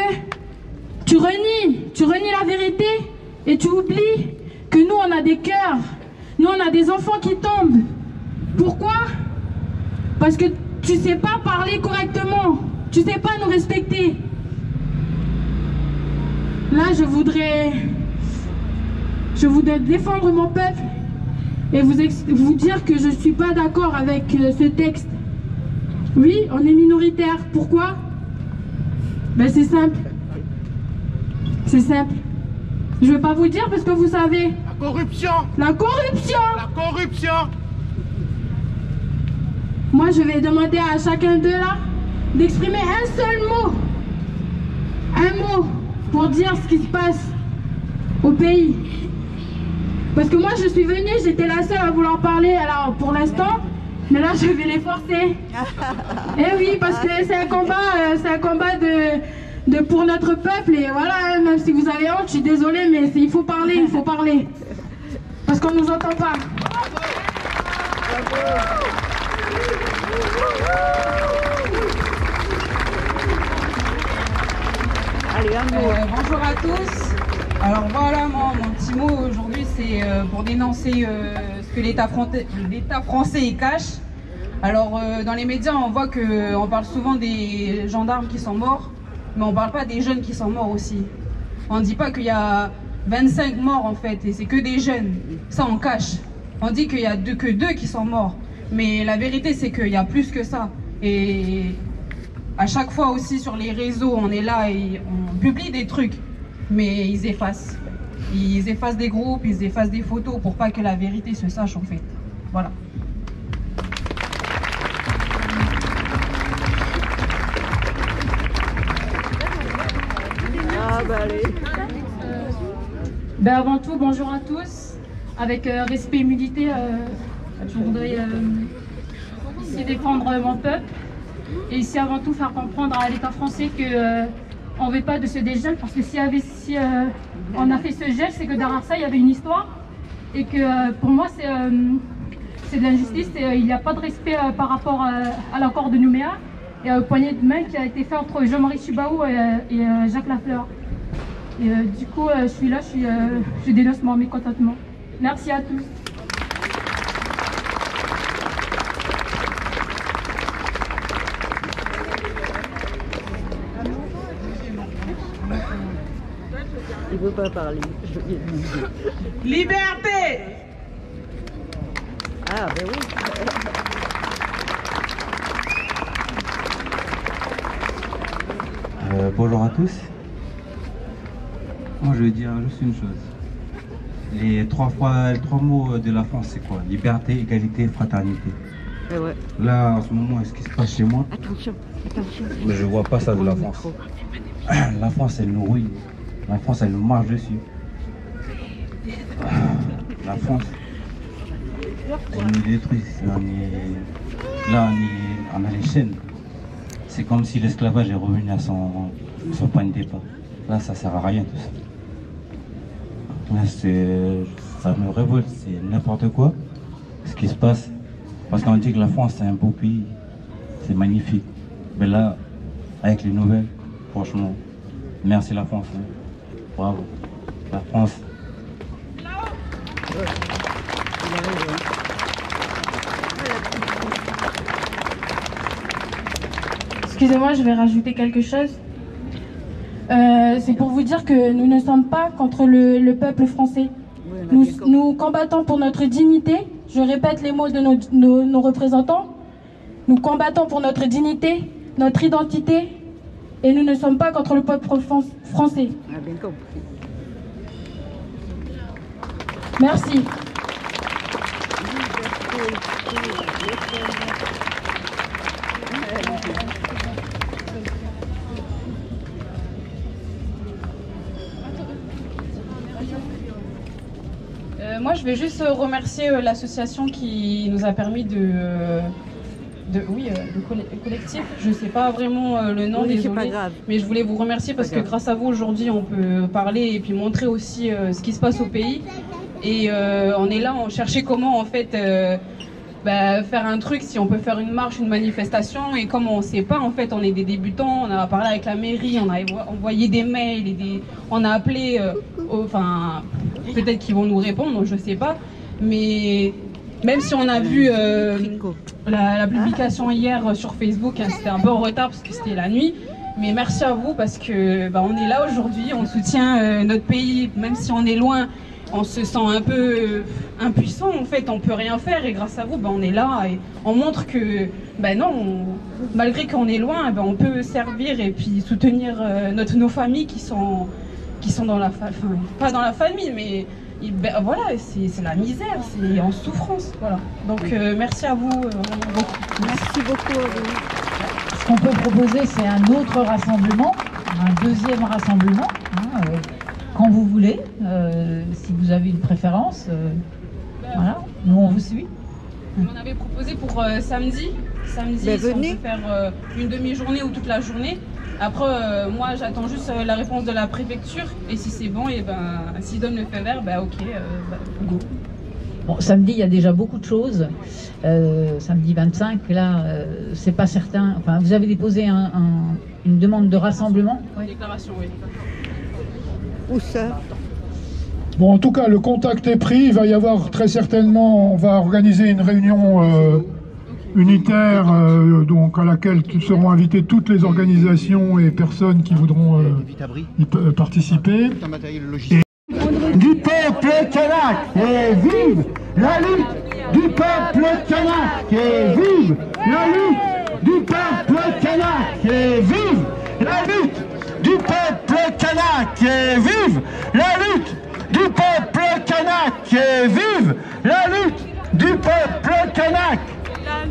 tu renies la vérité et tu oublies que nous on a des cœurs, nous on a des enfants qui tombent. Pourquoi? Parce que tu sais pas parler correctement, tu sais pas nous respecter. Là je voudrais défendre mon peuple et vous dire que je suis pas d'accord avec ce texte. Oui, on est minoritaire. Pourquoi? Ben c'est simple. C'est simple. Je ne vais pas vous dire parce que vous savez. La corruption. La corruption. La corruption. Moi, je vais demander à chacun d'eux là d'exprimer un seul mot. Un mot pour dire ce qui se passe au pays. Parce que moi, je suis venue, j'étais la seule à vouloir parler, alors pour l'instant, mais là, je vais les forcer. Eh oui, parce que c'est un combat pour notre peuple, et voilà, même si vous avez honte, je suis désolée, mais il faut parler, Parce qu'on ne nous entend pas. Allez, bonjour à tous. Alors voilà, mon petit mot aujourd'hui, c'est pour dénoncer ce que l'État français y cache. Alors dans les médias, on voit qu'on parle souvent des gendarmes qui sont morts, mais on ne parle pas des jeunes qui sont morts aussi. On ne dit pas qu'il y a 25 morts en fait, et c'est que des jeunes. Ça, on cache. On dit qu'il n'y a que deux qui sont morts. Mais la vérité, c'est qu'il y a plus que ça. Et À chaque fois aussi sur les réseaux, on est là et on publie des trucs, mais ils effacent. Ils effacent des groupes, ils effacent des photos pour pas que la vérité se sache en fait. Voilà. Ah bah allez. Avant tout, bonjour à tous. Avec respect et humilité, je voudrais ici défendre mon peuple. Et ici avant tout faire comprendre à l'État français qu'on ne veut pas de ce dégel. Parce que si on a fait ce gel, c'est que derrière ça, il y avait une histoire. Et que pour moi, c'est de l'injustice. Il n'y a pas de respect par rapport à l'accord de Nouméa. Et au poignet de main qui a été fait entre Jean-Marie Tjibaou et Jacques Lafleur. Et du coup, je suis là, je dénonce mon mécontentement. Merci à tous. Il ne veut pas parler. Liberté! Ah ben oui. Bonjour à tous. Moi je vais dire juste une chose. Les trois mots de la France c'est quoi? Liberté, égalité, fraternité. Ouais. Là en ce moment, ce qui se passe chez moi, attention. Mais je vois pas ça de la France. La France elle nous ruine. La France elle nous marche dessus. La France elle nous détruit. On a les chaînes. C'est comme si l'esclavage est revenu à son point de départ. Là, ça sert à rien tout ça. Là, ça me révolte, c'est n'importe quoi ce qui se passe. Parce qu'on dit que la France, c'est un beau pays, c'est magnifique. Mais là, avec les nouvelles, franchement, merci la France. Hein. Bravo. La France. Excusez-moi, je vais rajouter quelque chose. C'est pour vous dire que nous ne sommes pas contre le peuple français. Nous combattons pour notre dignité. Je répète les mots de nos représentants. Nous combattons pour notre dignité, notre identité, et nous ne sommes pas contre le peuple français. Merci. Moi, je vais juste remercier l'association qui nous a permis collectif. Je ne sais pas vraiment le nom, c'est pas grave. Mais je voulais vous remercier parce que grâce à vous, aujourd'hui, on peut parler et puis montrer aussi ce qui se passe au pays. Et on est là, on cherchait comment, en fait, faire un truc, si on peut faire une marche, une manifestation. Et comme on ne sait pas, en fait, on est des débutants, on a parlé avec la mairie, on a envoyé des mails, on a appelé, peut-être qu'ils vont nous répondre, je ne sais pas. Mais même si on a vu la publication hier sur Facebook, hein, c'était un peu en retard parce que c'était la nuit. Mais merci à vous parce que on est là aujourd'hui, on soutient notre pays, même si on est loin. On se sent un peu impuissant, en fait, on peut rien faire et grâce à vous, on est là et on montre que, malgré qu'on est loin, on peut servir et puis soutenir nos familles qui sont dans la pas dans la famille, mais voilà, c'est la misère, c'est en souffrance, voilà. Donc merci à vous beaucoup. Merci beaucoup à vous. Ce qu'on peut proposer, c'est un autre rassemblement, un deuxième rassemblement. Quand vous voulez, si vous avez une préférence, voilà, nous on vous suit. On avait proposé pour samedi si on peut faire une demi-journée ou toute la journée. Après, moi j'attends juste la réponse de la préfecture et si c'est bon, et s'ils donnent le feu vert, ok, go. Bon, samedi il y a déjà beaucoup de choses. Samedi 25, là, c'est pas certain. Enfin, vous avez déposé une demande de rassemblement. Déclaration, oui. Où ça? Bon, en tout cas, le contact est pris. Il va y avoir très certainement, on va organiser une réunion unitaire, donc à laquelle seront invitées toutes les organisations et personnes qui voudront y participer. Et du peuple kanak, et vive la lutte du peuple kanak, et vive la lutte du peuple kanak et vive la lutte du peuple kanak et vive la lutte du peuple kanak et vive la lutte du peuple kanak.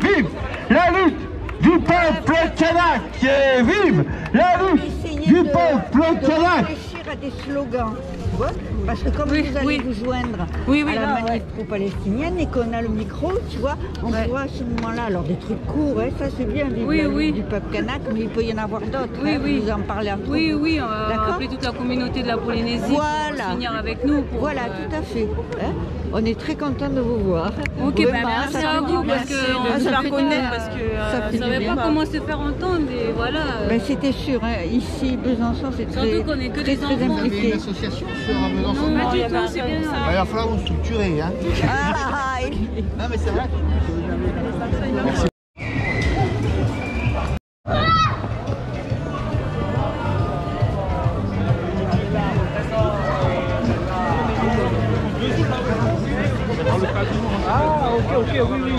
Vive la lutte du peuple kanak et vive la lutte du peuple kanak. À des slogans, tu vois, parce que comme vous allez vous joindre à la manif pro-palestinienne et qu'on a le micro, tu vois, on voit à ce moment-là, alors des trucs courts, ça c'est bien, du peuple kanak, mais il peut y en avoir d'autres, vous en parlez entre vous. Oui, on va appeler toute la communauté de la Polynésie pour venir avec nous. Voilà, tout à fait. On est très content de vous voir. Ok, merci à vous, parce qu'on se fait connaître, parce que je ne savais pas comment se faire entendre, et voilà. C'était sûr, ici, Besançon, c'est très surtout qu'on est que des enfants. Impliqué. Une association sur Besançon. Non, pas du tout, c'est bien ça. Il va falloir vous structurer. Hein. Non, mais c'est vrai. Merci. Ah, ok, oui.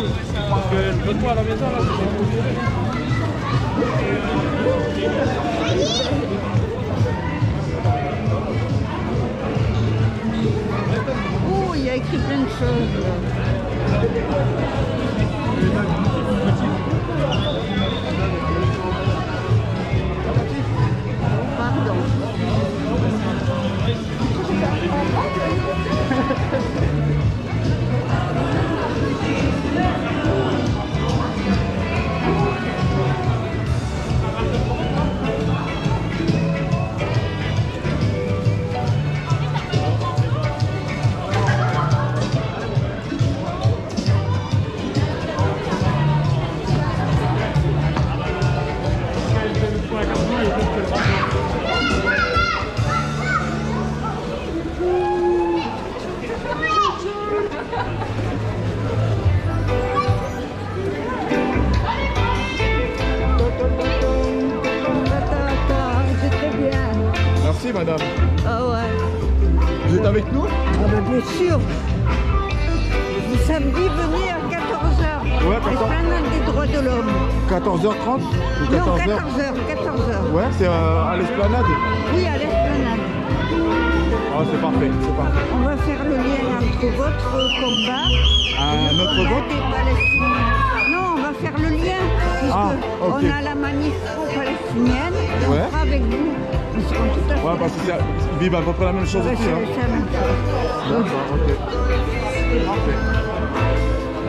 Parce que l'autre fois à la maison, là, Oh, il y a écrit plein de choses. Pardon. Merci madame. Ah ouais. Vous êtes avec nous? Ah ben bien sûr. Samedi, venez à 14h. Ouais, Esplanade des droits de l'homme. 14h30 ou 14h? Non, 14h. Ouais, c'est à l'esplanade? Oui, à l'esplanade. Ah, c'est parfait, On va faire le lien entre votre combat et notre vote des Palestiniens. Non, on va faire le lien, puisque on a la manif pro-palestinienne, et on sera avec vous. Ils seront tout à fait. Ouais, parce qu'ils vivent à peu près la même chose aussi. C'est la même chose. D'accord, ok. Parfait.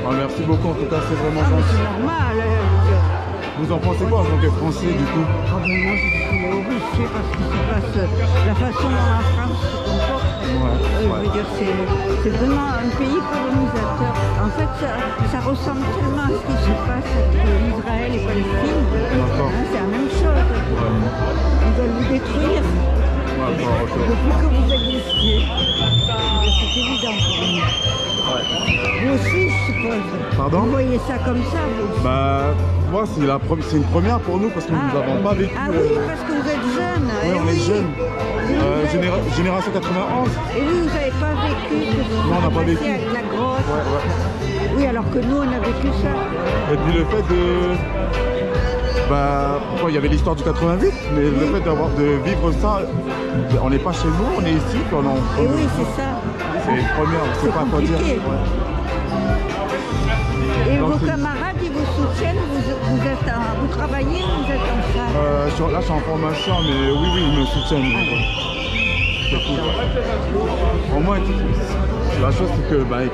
Ah, merci beaucoup, en tout cas, c'est vraiment gentil. C'est normal. Vous en pensez quoi en tant que Français, du coup? Moi, je suis horrifié parce qu'il se passe la façon dont la France se comporte. Je veux dire, c'est vraiment un pays colonisateur. En fait, ça ressemble tellement à ce qui se passe entre Israël et Palestine. C'est la même chose. Ils veulent vous détruire. Depuis que vous existiez. C'est évident pour nous. Vous aussi, je suppose. Pardon? Vous voyez ça comme ça, vous? Bah, moi, c'est une première pour nous parce que nous n'avons pas vécu. Ah oui, parce que vous êtes jeunes. Oui, on est jeunes. Génération 91. Et vous n'avez pas vécu ce qui on n'a pas vécu. avec la grotte. Oui, alors que nous, on a vécu ça. Et puis le fait de... Bah, il y avait l'histoire du 88, mais le fait de vivre ça, on n'est pas chez nous, on est ici. Et oui, c'est ça. C'est une première, on ne sait pas quoi dire. Et vos camarades, ils vous soutiennent, vous travaillez ou vous êtes en salle? Là, je suis en formation, mais oui, ils me soutiennent. C'est cool. Au moins, la chose, c'est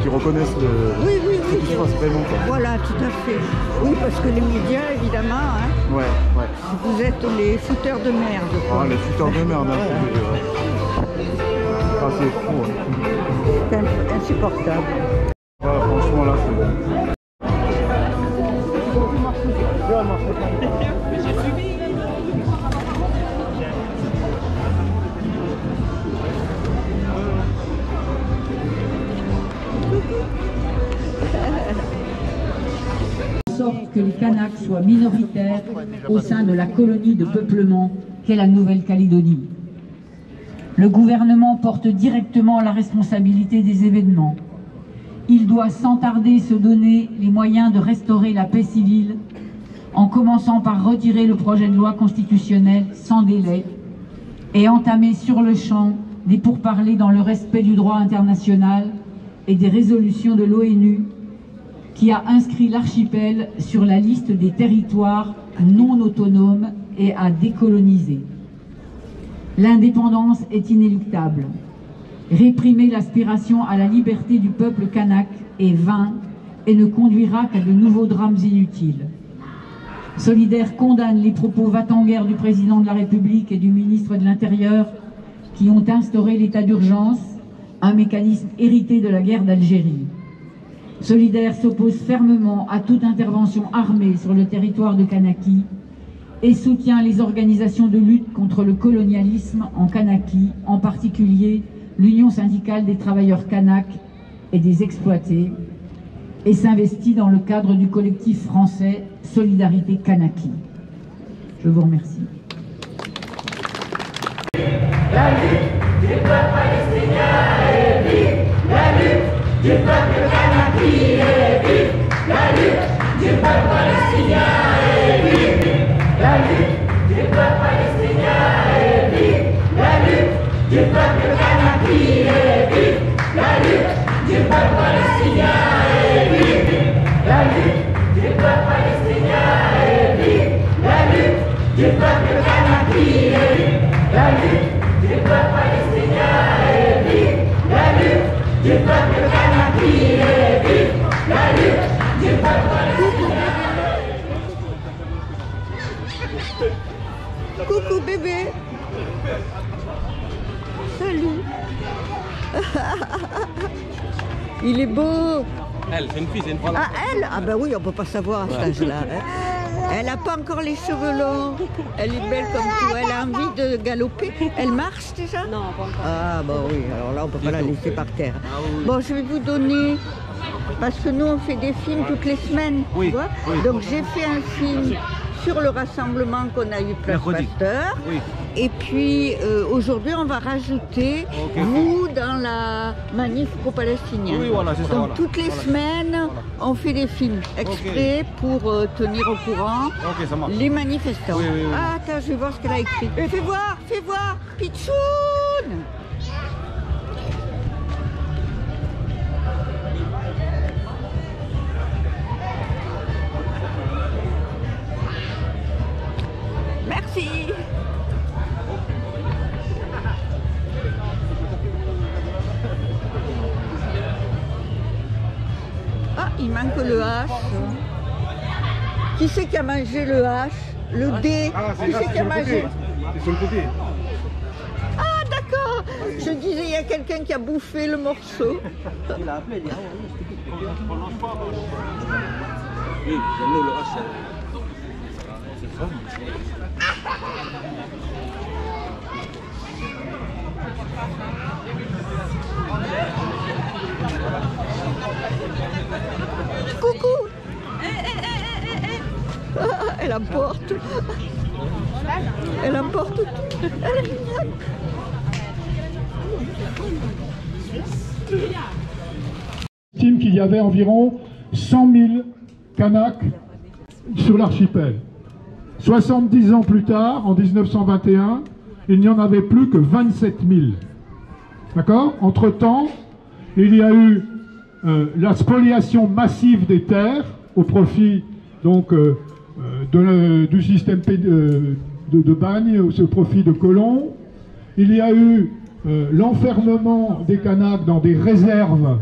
qu'ils reconnaissent ce qui se passe vraiment. Voilà, tout à fait. Oui, parce que les médias, évidemment, ouais. Vous êtes les fouteurs de merde. Ah, les fouteurs de merde, Ah, c'est fou. C'est insupportable. Voilà, franchement, là, c'est bon. Sorte que les Kanaks soient minoritaires au sein de la colonie de peuplement qu'est la Nouvelle-Calédonie. Le gouvernement porte directement la responsabilité des événements. Il doit sans tarder se donner les moyens de restaurer la paix civile en commençant par retirer le projet de loi constitutionnelle sans délai et entamer sur le champ des pourparlers dans le respect du droit international et des résolutions de l'ONU qui a inscrit l'archipel sur la liste des territoires non autonomes et à décoloniser. L'indépendance est inéluctable. Réprimer l'aspiration à la liberté du peuple kanak est vain et ne conduira qu'à de nouveaux drames inutiles. Solidaire condamne les propos va-t-en-guerre du président de la République et du ministre de l'Intérieur qui ont instauré l'état d'urgence, un mécanisme hérité de la guerre d'Algérie. Solidaire s'oppose fermement à toute intervention armée sur le territoire de Kanaki et soutient les organisations de lutte contre le colonialisme en Kanaki, en particulier l'Union syndicale des travailleurs kanak et des exploités, et s'investit dans le cadre du collectif français Solidarité Kanaki. Je vous remercie. La lutte du peuple palestinien est vive. La lutte du peuple kanaki est vive. La lutte du peuple palestinien est vive. La lutte du peuple palestinien est vive. La lutte du peuple kanaki est vive. La lutte du peuple palestinien est vive. La lutte du peuple palestinien est vive. La lutte du peuple kanaki est vive. La lutte du peuple palestinien est vive. La lutte du peuple kanaki est vive. La lutte du peuple palestinien. Coucou bébé. Salut. Il est beau. Elle, c'est une fille, c'est une femme. Ah, elle? Ah ben oui, on peut pas savoir à cet âge-là. Hein. Elle n'a pas encore les cheveux longs. Elle est belle comme tout. Elle a envie de galoper. Elle marche déjà? Non, pas encore. Ah bon oui, alors là on peut pas la laisser par terre. Bon, je vais vous donner, parce que nous on fait des films toutes les semaines, tu vois. Donc j'ai fait un film sur le rassemblement qu'on a eu Place Pasteur. Et puis aujourd'hui on va rajouter vous dans la manif pro-palestinien. Donc toutes les semaines on fait des films exprès pour tenir au courant les manifestants. Ah attends, je vais voir ce qu'elle a écrit. Fais voir, Pitchoun. Merci. Ah, il manque le H. Qui c'est qui a mangé le H? Le D? Qui c'est qui a mangé? C'est sur le côté. Ah, d'accord. Je disais, il y a quelqu'un qui a bouffé le morceau. Il a appelé, il a oui, le H. C'est ça. Coucou. Elle emporte. Elle emporte tout. Elle est géniale. Estime qu'il y avait environ 100 000 Kanaks sur l'archipel. 70 ans plus tard, en 1921, il n'y en avait plus que 27 000. D'accord? Entre-temps, il y a eu la spoliation massive des terres au profit donc, du système de bagne, au profit de colons. Il y a eu l'enfermement des Kanaks dans des réserves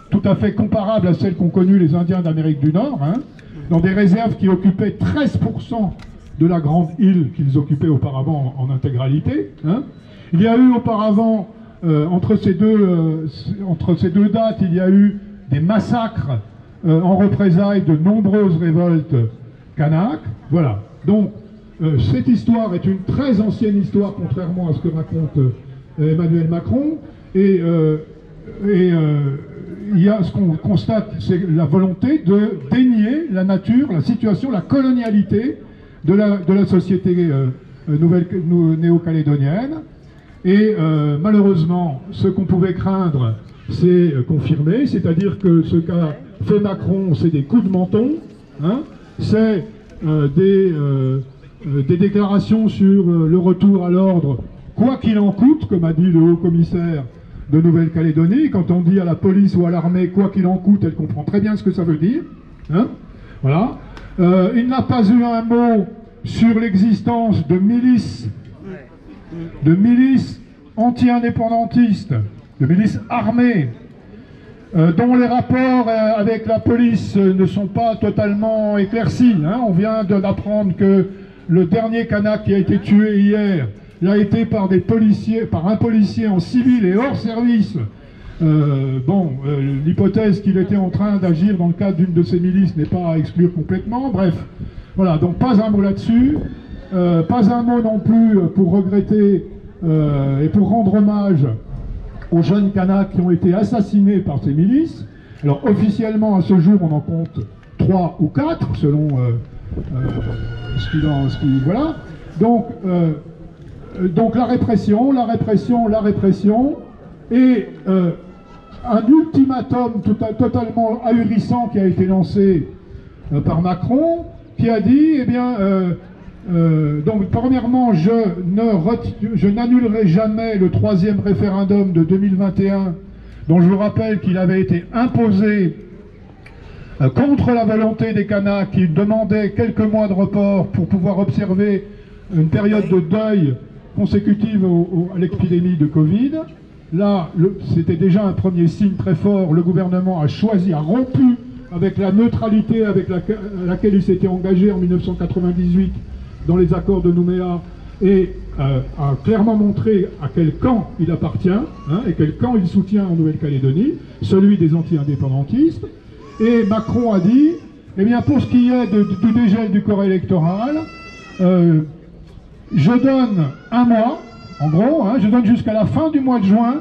tout à fait comparables à celles qu'ont connues les Indiens d'Amérique du Nord, hein, dans des réserves qui occupaient 13% de la grande île qu'ils occupaient auparavant en intégralité. Hein. Il y a eu auparavant, entre ces deux dates, il y a eu des massacres en représailles de nombreuses révoltes kanaks. Voilà. Donc, cette histoire est une très ancienne histoire, contrairement à ce que raconte Emmanuel Macron. Et il y a ce qu'on constate, c'est la volonté de dénier la nature, la situation, la colonialité de la société néo-calédonienne. Et malheureusement, ce qu'on pouvait craindre, c'est confirmé, c'est-à-dire que ce qu'a fait Macron, c'est des coups de menton, hein, c'est des déclarations sur le retour à l'ordre, quoi qu'il en coûte, comme a dit le haut-commissaire de Nouvelle-Calédonie. Quand on dit à la police ou à l'armée quoi qu'il en coûte, elle comprend très bien ce que ça veut dire. Hein, voilà. Il n'a pas eu un mot sur l'existence de milices anti-indépendantistes, de milices armées, dont les rapports avec la police ne sont pas totalement éclaircis. Hein. On vient d'apprendre que le dernier Kanak qui a été tué hier l'a été par un policier en civil et hors service. L'hypothèse qu'il était en train d'agir dans le cadre d'une de ces milices n'est pas à exclure complètement. Bref, voilà, donc pas un mot là-dessus, pas un mot non plus pour regretter et pour rendre hommage aux jeunes Kanaks qui ont été assassinés par ces milices. Alors officiellement à ce jour on en compte 3 ou 4 selon voilà. Donc la répression et un ultimatum totalement ahurissant qui a été lancé par Macron, qui a dit, eh bien, donc premièrement, je n'annulerai jamais le 3e référendum de 2021, dont je vous rappelle qu'il avait été imposé contre la volonté des Kanaks qui demandaient quelques mois de report pour pouvoir observer une période de deuil consécutive à l'épidémie de Covid. Là, c'était déjà un premier signe très fort. Le gouvernement a rompu avec la neutralité avec laquelle il s'était engagé en 1998 dans les accords de Nouméa et a clairement montré à quel camp il appartient et quel camp il soutient en Nouvelle-Calédonie, celui des anti-indépendantistes. Et Macron a dit, eh bien pour ce qui est du dégel du corps électoral, je donne un mois, en gros, je donne jusqu'à la fin du mois de juin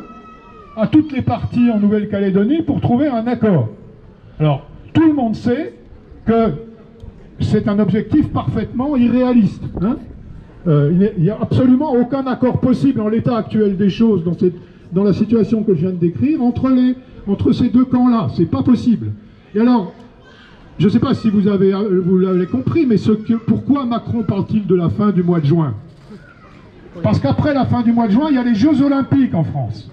à toutes les parties en Nouvelle-Calédonie pour trouver un accord. Alors, tout le monde sait que c'est un objectif parfaitement irréaliste. Il n'y a absolument aucun accord possible en l'état actuel des choses, dans la situation que je viens de décrire, entre ces deux camps-là. C'est pas possible. Et alors, je ne sais pas si vous l'avez compris, mais pourquoi Macron parle-t-il de la fin du mois de juin? Parce qu'après la fin du mois de juin, il y a les Jeux Olympiques en France.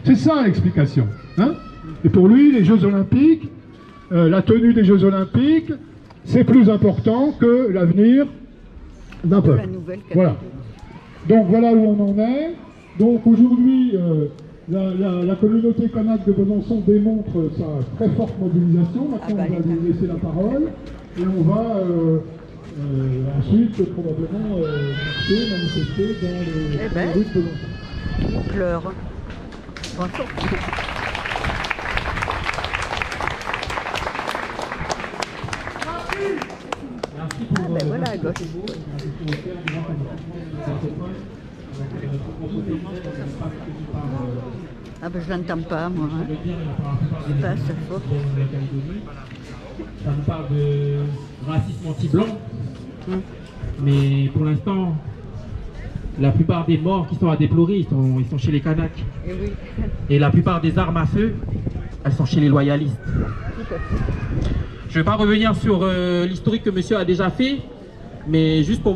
C'est ça l'explication. Et pour lui, les Jeux Olympiques, la tenue des Jeux Olympiques, c'est plus important que l'avenir d'un peuple. Voilà. Donc voilà où on en est. Donc aujourd'hui, la communauté kanak de Besançon démontre sa très forte mobilisation. Maintenant, on va lui laisser la parole et on va ensuite probablement manifester dans les rues de Besançon. Il pleure. Bonjour. Voilà à gauche. Ah ben je l'entends pas moi. C'est pas assez fort. Ça nous parle de racisme anti-blanc. Mais pour l'instant, la plupart des morts qui sont à déplorer, ils sont chez les Kanaks. Et, oui. Et la plupart des armes à feu, elles sont chez les loyalistes. Je ne vais pas revenir sur l'historique que monsieur a déjà fait, mais juste pour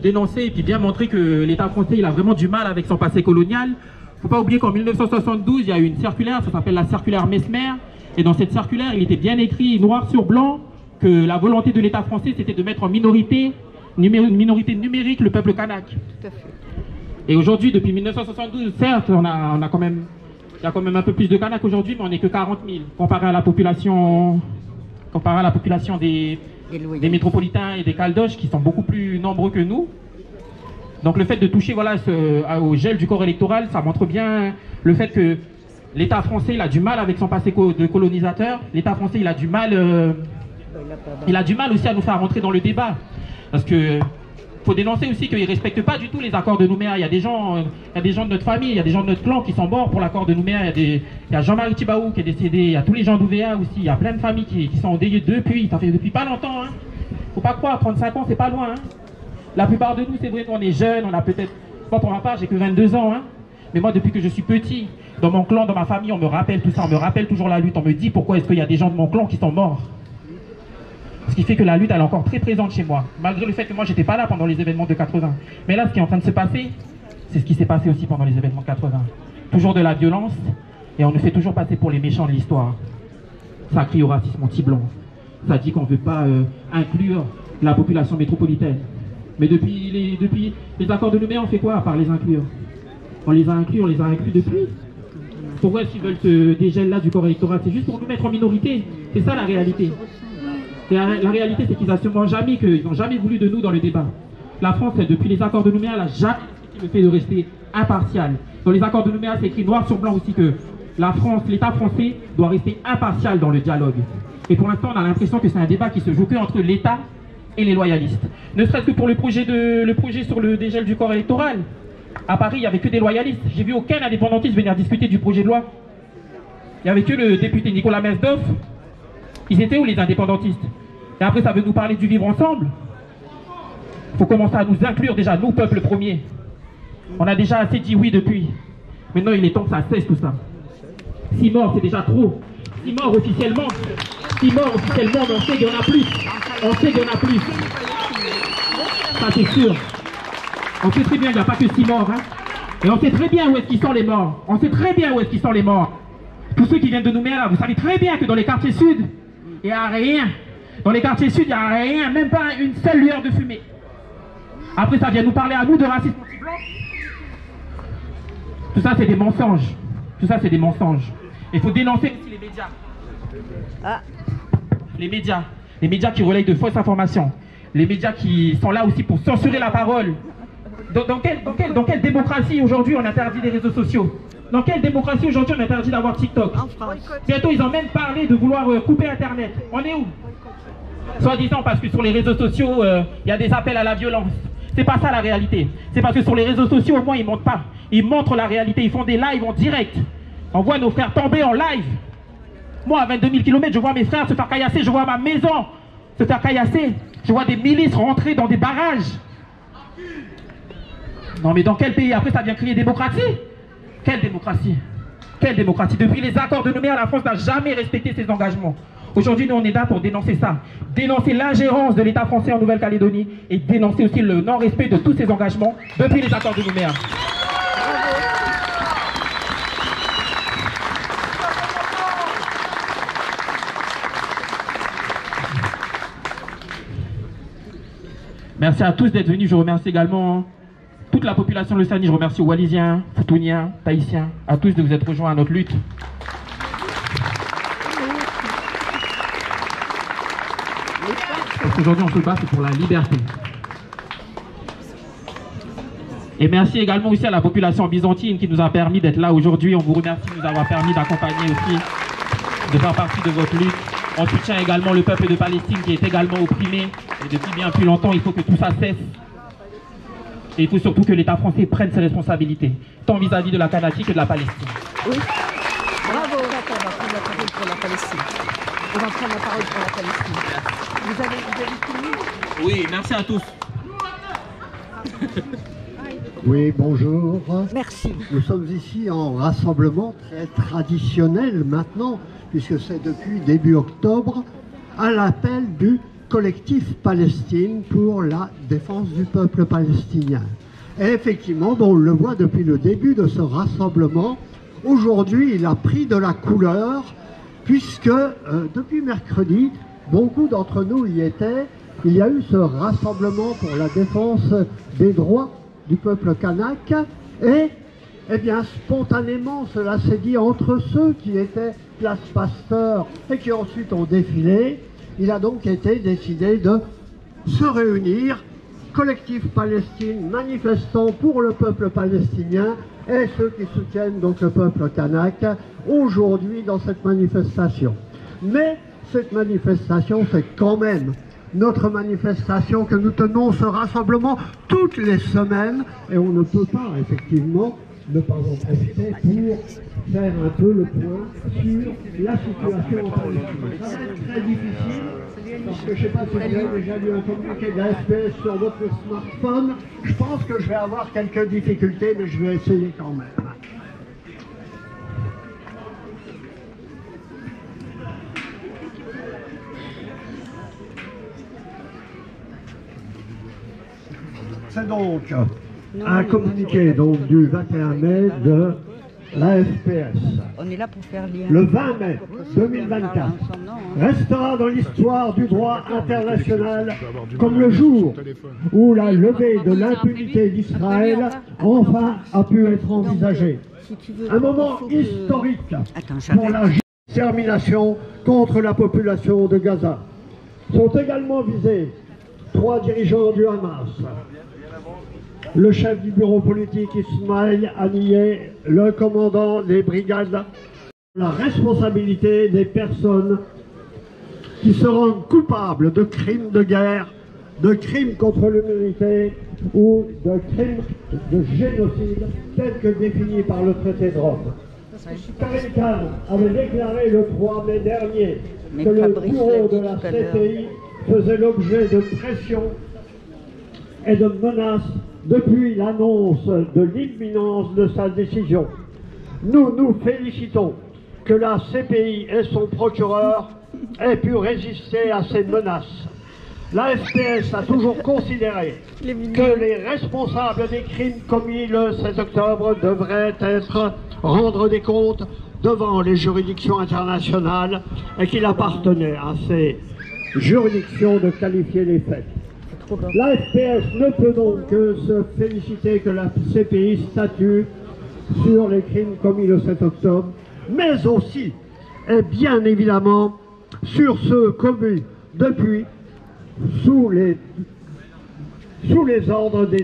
dénoncer et puis bien montrer que l'État français il a vraiment du mal avec son passé colonial. Il ne faut pas oublier qu'en 1972, il y a eu une circulaire, ça s'appelle la circulaire Mesmer, et dans cette circulaire, il était bien écrit noir sur blanc que la volonté de l'État français, c'était de mettre en minorité numérique le peuple kanak. Tout à fait. Et aujourd'hui, depuis 1972, certes, il y a quand même un peu plus de Kanaks aujourd'hui, mais on n'est que 40 000 comparé à la population des métropolitains et des Caldoches qui sont beaucoup plus nombreux que nous. Donc le fait de toucher au gel du corps électoral, ça montre bien le fait que l'État français il a du mal avec son passé de colonisateur. L'État français il a du mal aussi à nous faire rentrer dans le débat. Parce que faut dénoncer aussi qu'ils ne respectent pas du tout les accords de Nouméa. Il y a des gens de notre famille, il y a des gens de notre clan qui sont morts pour l'accord de Nouméa. Il y a Jean-Marie Tibaou qui est décédé, il y a tous les gens d'Ouvéa aussi, il y a plein de familles qui sont endeuillées depuis, ça fait depuis pas longtemps. Faut pas croire, 35 ans c'est pas loin. La plupart de nous, c'est vrai qu'on est jeunes, on a peut-être, moi pour ma part j'ai que 22 ans, mais moi depuis que je suis petit, dans mon clan, dans ma famille, on me rappelle tout ça, on me rappelle toujours la lutte, on me dit pourquoi est-ce qu'il y a des gens de mon clan qui sont morts. Ce qui fait que la lutte, elle est encore très présente chez moi, malgré le fait que moi, j'étais pas là pendant les événements de 80. Mais là, ce qui est en train de se passer, c'est ce qui s'est passé aussi pendant les événements de 80. Toujours de la violence, et on nous fait toujours passer pour les méchants de l'histoire. Ça crie au racisme anti-blanc. Ça dit qu'on ne veut pas inclure la population métropolitaine. Mais depuis les accords de Nouméa, on fait quoi à part les inclure? On les a inclus depuis. Pourquoi est-ce qu'ils veulent ce dégel-là du corps électoral? C'est juste pour nous mettre en minorité. C'est ça la réalité. La réalité, c'est qu'ils n'ont jamais voulu de nous dans le débat. La France, depuis les accords de Nouméa, elle n'a jamais le fait de rester impartial. Dans les accords de Nouméa, c'est écrit noir sur blanc aussi que la France, l'État français doit rester impartial dans le dialogue. Et pour l'instant, on a l'impression que c'est un débat qui se joue que entre l'État et les loyalistes. Ne serait-ce que pour le projet sur le dégel du corps électoral. À Paris, il n'y avait que des loyalistes. J'ai vu aucun indépendantiste venir discuter du projet de loi. Il n'y avait que le député Nicolas Mesdoff. Ils étaient où les indépendantistes? Et après, ça veut nous parler du vivre ensemble. Il faut commencer à nous inclure déjà, nous, peuple premier. On a déjà assez dit oui depuis. Maintenant, il est temps que ça cesse tout ça. 6 morts, c'est déjà trop. 6 morts officiellement. 6 morts officiellement, mais on sait qu'il y en a plus. On sait qu'il y en a plus. Ça, c'est sûr. On sait très bien qu'il n'y a pas que 6 morts. Hein. Et on sait très bien où est-ce qu'ils sont les morts. On sait très bien où est-ce qu'ils sont les morts. Tous ceux qui viennent de Nouméa, là, vous savez très bien que dans les quartiers sud, il n'y a rien. Dans les quartiers sud, il n'y a rien. Même pas une seule lueur de fumée. Après, ça vient nous parler à nous de racisme anti-blanc. Tout ça, c'est des mensonges. Tout ça, c'est des mensonges. Il faut dénoncer aussi les médias. Les médias qui relayent de fausses informations. Les médias qui sont là aussi pour censurer la parole. Dans quelle démocratie aujourd'hui on interdit les réseaux sociaux? Dans quelle démocratie aujourd'hui on interdit d'avoir TikTok? Bientôt ils ont même parlé de vouloir couper Internet. On est où? Soi-disant parce que sur les réseaux sociaux, il y a des appels à la violence. C'est pas ça la réalité. C'est parce que sur les réseaux sociaux, au moins ils montrent pas. Ils montrent la réalité, ils font des lives en direct. On voit nos frères tomber en live. Moi à 22 000 km, je vois mes frères se faire caillasser, je vois ma maison se faire caillasser. Je vois des milices rentrer dans des barrages. Non mais dans quel pays? Après ça vient crier démocratie? Quelle démocratie? Quelle démocratie? Depuis les accords de Nouméa, la France n'a jamais respecté ses engagements. Aujourd'hui, nous, on est là pour dénoncer ça. Dénoncer l'ingérence de l'État français en Nouvelle-Calédonie et dénoncer aussi le non-respect de tous ses engagements depuis les accords de Nouméa. Merci à tous d'être venus. Je remercie également toute la population de l'Océanie. Je remercie aux Wallisiens, Futuniens, Tahitiens, à tous de vous être rejoints à notre lutte. Parce qu'aujourd'hui, on se bat pour la liberté. Et merci également aussi à la population byzantine qui nous a permis d'être là aujourd'hui. On vous remercie de nous avoir permis d'accompagner aussi, de faire partie de votre lutte. On soutient également le peuple de Palestine qui est également opprimé. Et depuis bien plus longtemps, il faut que tout ça cesse. Et il faut surtout que l'État français prenne ses responsabilités, tant vis-à-vis de la Kanaki que de la Palestine. Oui. Bravo. On va prendre la parole pour la Palestine. On va prendre la parole pour la Palestine. Vous avez fini? Oui, merci à tous. Oui, bonjour. Merci. Nous sommes ici en rassemblement très traditionnel maintenant, puisque c'est depuis début octobre, à l'appel du collectif Palestine pour la défense du peuple palestinien. Et effectivement, on le voit depuis le début de ce rassemblement. Aujourd'hui, il a pris de la couleur, puisque depuis mercredi, beaucoup d'entre nous y étaient. Il y a eu ce rassemblement pour la défense des droits du peuple kanak. Et, eh bien, spontanément, cela s'est dit entre ceux qui étaient place Pasteur et qui ensuite ont défilé. Il a donc été décidé de se réunir, collectif Palestine, manifestant pour le peuple palestinien et ceux qui soutiennent donc le peuple kanak aujourd'hui dans cette manifestation. Mais cette manifestation, c'est quand même notre manifestation que nous tenons, ce rassemblement toutes les semaines, et on ne peut pas effectivement ne pas en profiter pour faire un peu le point sur la situation en Palestine. Ça va être très difficile, parce que je ne sais pas si vous avez déjà lu un communiqué de la SPS sur votre smartphone. Je pense que je vais avoir quelques difficultés, mais je vais essayer quand même. C'est donc un communiqué donc, du 21 mai de la FPS. On est là pour faire lien. Le 20 mai 2024 restera dans l'histoire du droit international comme le jour où la levée de l'impunité d'Israël enfin a pu être envisagée. Un moment historique pour la extermination contre la population de Gaza. Sont également visés 3 dirigeants du Hamas. Le chef du bureau politique Ismaël Haniyeh, le commandant des brigades, la responsabilité des personnes qui se rendent coupables de crimes de guerre, de crimes contre l'humanité ou de crimes de génocide tels que définis par le traité de Rome. Karim Khan avait déclaré le 3 mai dernier que le bureau de la CPI faisait l'objet de pression et de menaces depuis l'annonce de l'imminence de sa décision. Nous nous félicitons que la CPI et son procureur aient pu résister à ces menaces. La FPS a toujours considéré que les responsables des crimes commis le 16 octobre devraient rendre des comptes devant les juridictions internationales et qu'il appartenait à ces juridictions de qualifier les faits. La FPS ne peut donc que se féliciter que la CPI statue sur les crimes commis le 7 octobre, mais aussi, et bien évidemment, sur ceux commis depuis sous les ordres des...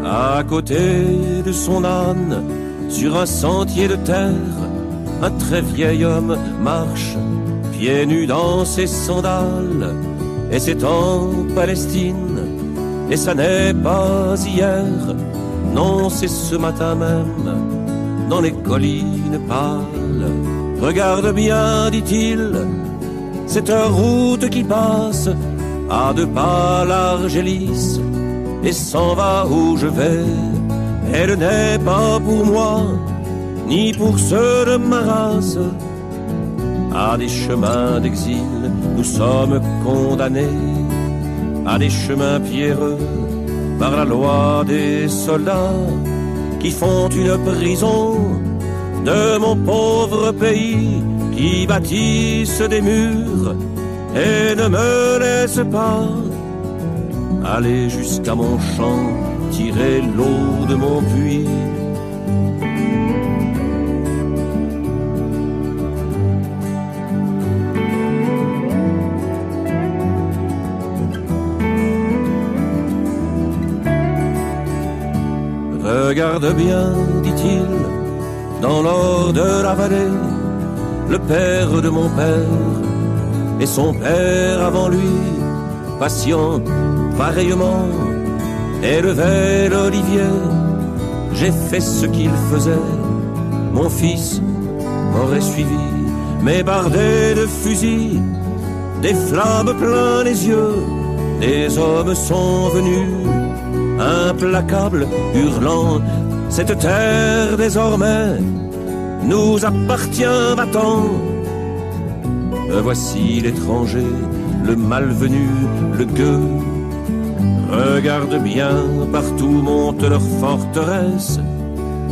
À côté de son âne, sur un sentier de terre, un très vieil homme marche, pieds nus dans ses sandales. Et c'est en Palestine, et ça n'est pas hier, non c'est ce matin même, dans les collines pâles. Regarde bien, dit-il, cette route qui passe à 2 pas large et lisse, et s'en va où je vais. Elle n'est pas pour moi, ni pour ceux de ma race. À des chemins d'exil, nous sommes condamnés, à des chemins pierreux, par la loi des soldats, qui font une prison de mon pauvre pays, qui bâtissent des murs et ne me laissent pas aller jusqu'à mon champ, tirer l'eau de mon puits. Regarde bien, dit-il, dans l'or de la vallée, le père de mon père et son père avant lui, patient, pareillement, élevait l'olivier. J'ai fait ce qu'il faisait, mon fils m'aurait suivi, mais bardé de fusils, des flammes plein les yeux, des hommes sont venus, implacables, hurlant, cette terre désormais nous appartient, va-t'en. Voici l'étranger, le malvenu, le gueux. Regarde bien, partout monte leur forteresse,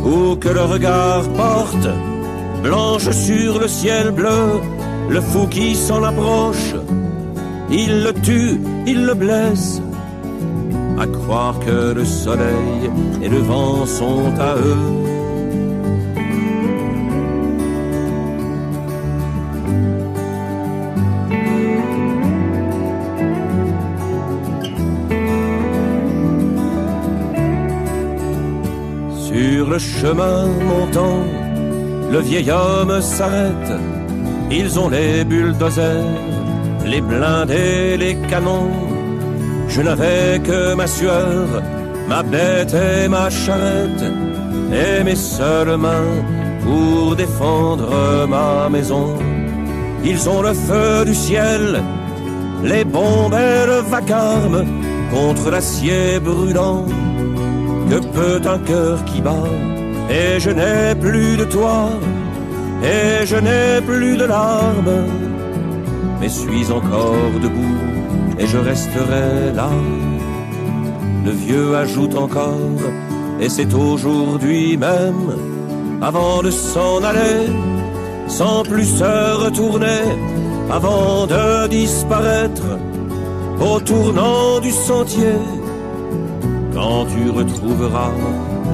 où que le regard porte, blanche sur le ciel bleu, le fou qui s'en approche, il le tue, il le blesse, à croire que le soleil et le vent sont à eux. Sur le chemin montant, le vieil homme s'arrête. Ils ont les bulldozers, les blindés, les canons. Je n'avais que ma sueur, ma bête et ma charrette, et mes seules mains pour défendre ma maison. Ils ont le feu du ciel, les bombes et le vacarme contre l'acier brûlant. Que peut un cœur qui bat? Et je n'ai plus de toi, et je n'ai plus de larmes, mais suis encore debout et je resterai là. Le vieux ajoute encore, et c'est aujourd'hui même, avant de s'en aller, sans plus se retourner, avant de disparaître au tournant du sentier. Quand tu retrouveras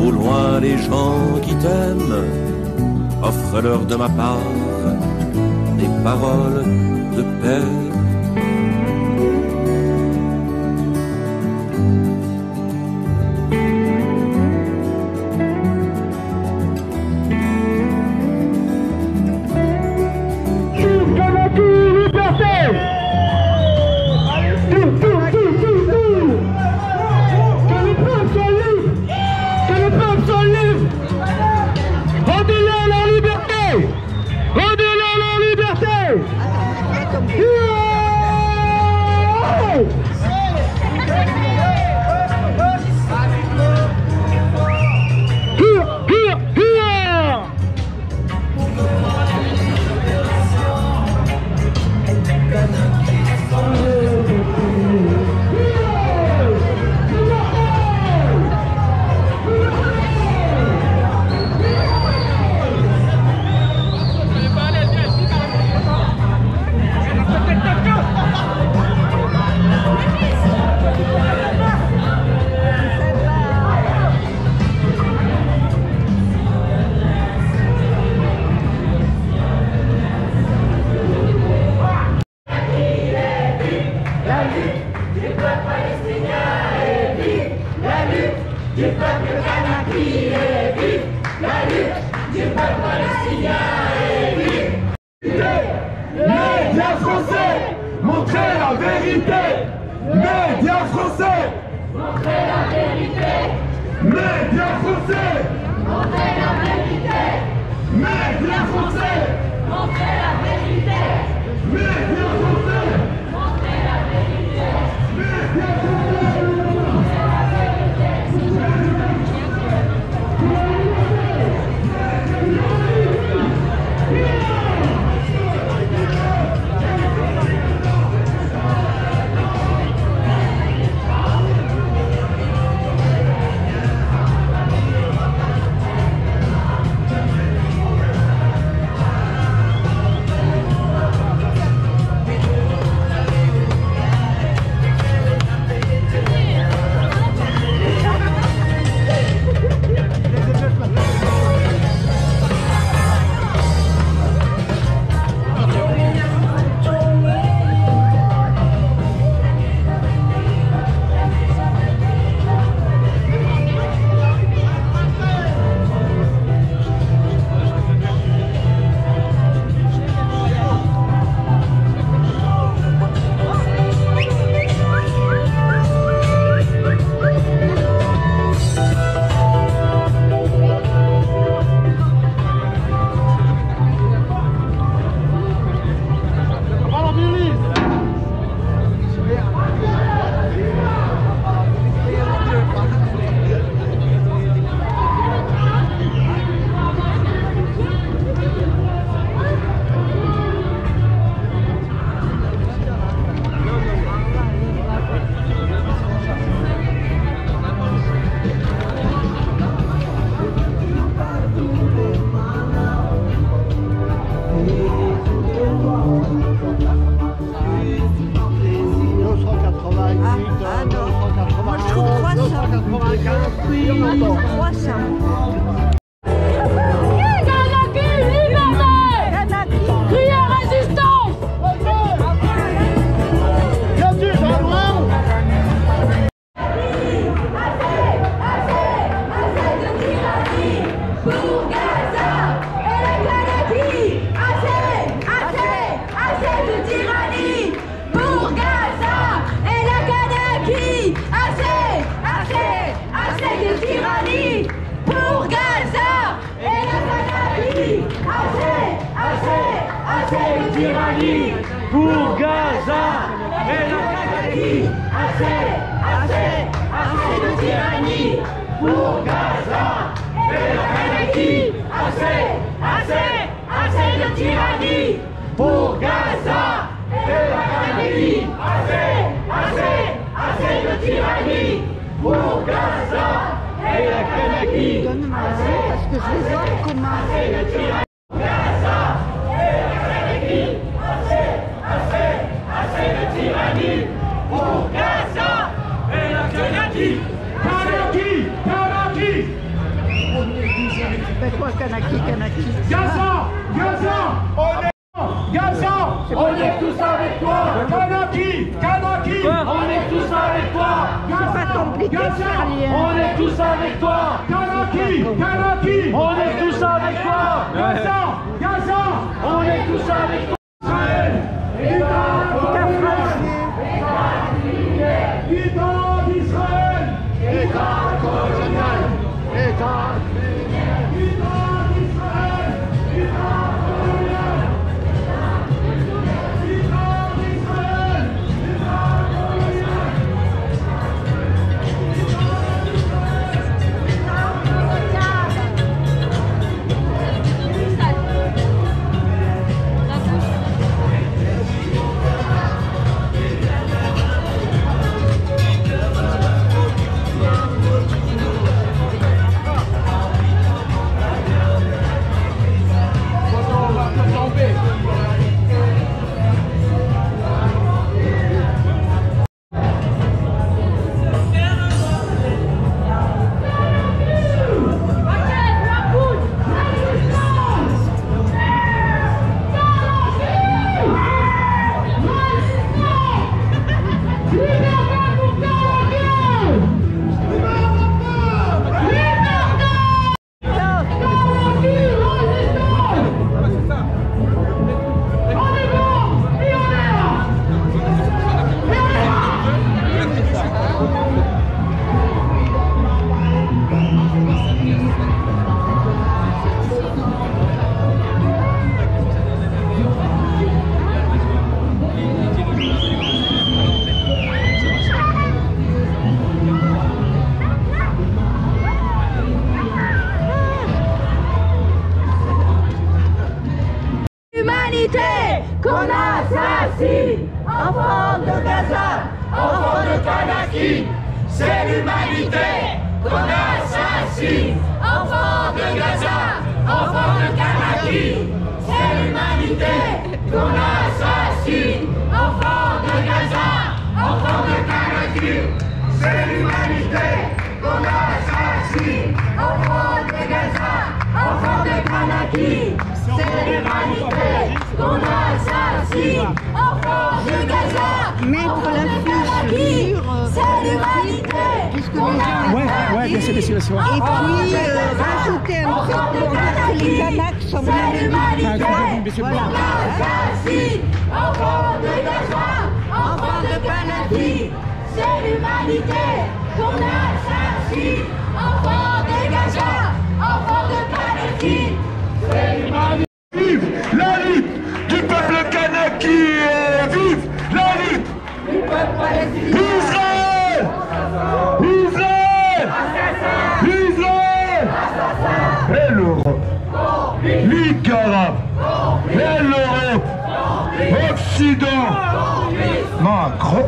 au loin les gens qui t'aiment, offre-leur de ma part des paroles de paix. Médias français, montrez la vérité. Médias français, montrez la vérité. Médias français, montrez la vérité. Médias français, montrez la vérité. Médias français, montrez la vérité. Médias français, montrez la vérité. assez de tyrannie pour Gaza et la Kanaki. Assez de tyrannie pour Gaza et la Kanaki. Assez de tyrannie pour Gaza et la Kanaki. Assez de tyrannie pour Gaza et la Kanaki. Donne-moi parce que je vais voir comment. Assez de tyrannie pour Gaza et la Kanaki. Kanaki. Mais quoi, Kanaki? Gaza, on est tous avec toi. Kanaki, on est tous avec toi. C'est pas compliqué de faire lien. On est tous avec toi. Kanaki, on est tous avec toi. Gaza, on est tous avec toi. État d'Israël, État colonial, État qu'on assassine, enfants de Gaza, enfants de Kanaki, c'est l'humanité qu'on assassine, enfants de Gaza, enfants de Kanaki, c'est l'humanité qu'on assassine, enfants de Gaza, enfants de Kanaki, c'est l'humanité qu'on assassine, enfants de Gaza, enfants de Kanaki, c'est l'humanité qu'on assassine, enfants de Gaza, mettre la fiche c'est l'humanité qu'on assassine, bien sûr. Et puis rajouter un truc pour dire que les Kanaks sont bien l'humanité qu'on assassine, enfants de Gaza, enfants de Kanaki, c'est l'humanité qu'on assassine, enfants de Gaza, enfants de Kanaki, c'est l'humanité. Vive la lutte du peuple Kanaki, vive la lutte du peuple palestinien. Israël, et l'Europe, Ligue arabe, et l'Europe, Occident, Macron,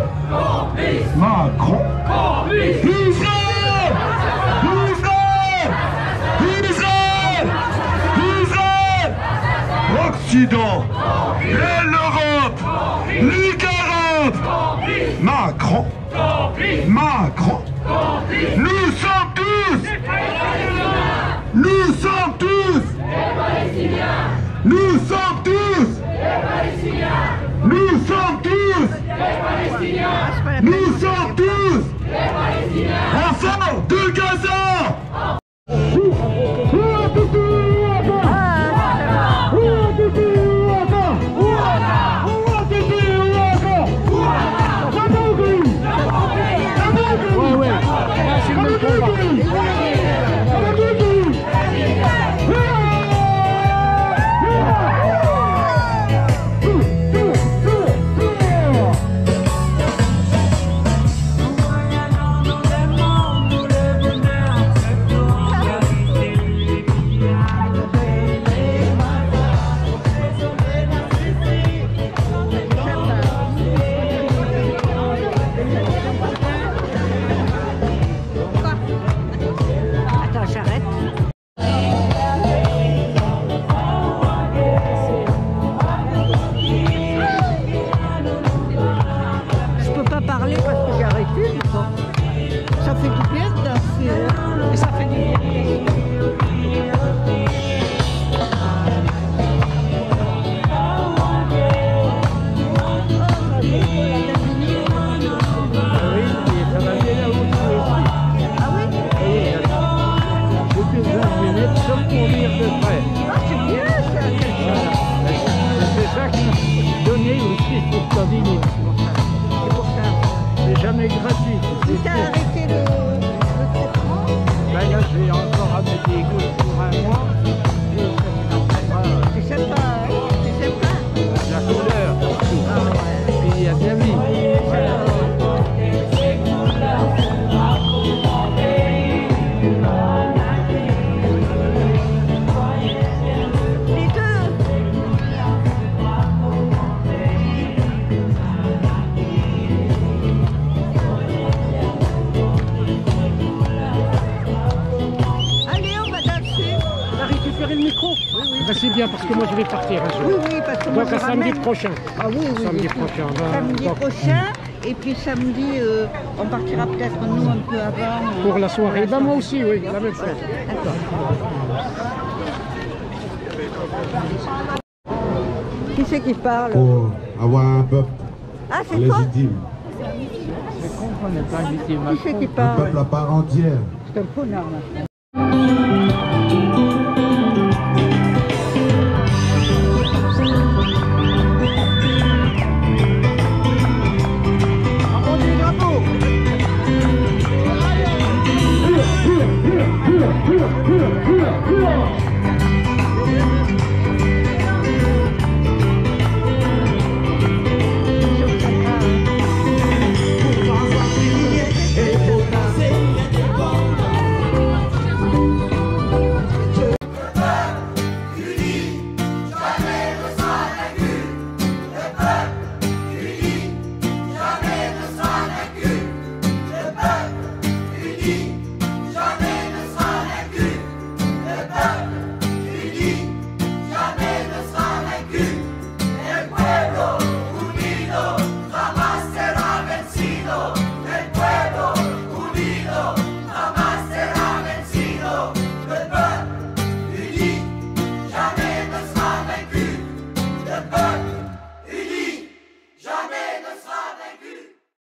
Occident, et l'Europe, Ligue arabe, Macron, nous sommes tous des Palestiniens, nous sommes tous des Palestiniens, nous sommes tous des Palestiniens, nous sommes tous des Palestiniens, nous sommes tous des Palestiniens, enfants de Gaza. Sardaigne. C'est pour ça. C'est jamais gratuit. Si tu as arrêté le traitement, Ben là, je vais encore amener des gouttes pour un mois. c'est sympa, hein? C'est sympa. La couleur, surtout. Ah ouais. Puis il y a bien mis. Voilà. Les deux. Allez, on va danser. On a récupéré le micro. Ben, c'est bien parce que moi je vais partir un jour. Oui, oui, parce que moi Donc je à samedi ramène. prochain. Ah oui, oui. Samedi oui. prochain. Samedi donc, prochain. Et puis samedi, on partira peut-être nous un peu avant. Pour la soirée. Ben moi aussi, oui, la même chose. D'accord. Qui c'est qui parle? Pour avoir un peuple Ah, c'est toi? légitime, C'est con qu'on n'est pas invité Qui c'est qui un parle? peuple à part entière. C'est un connard, là.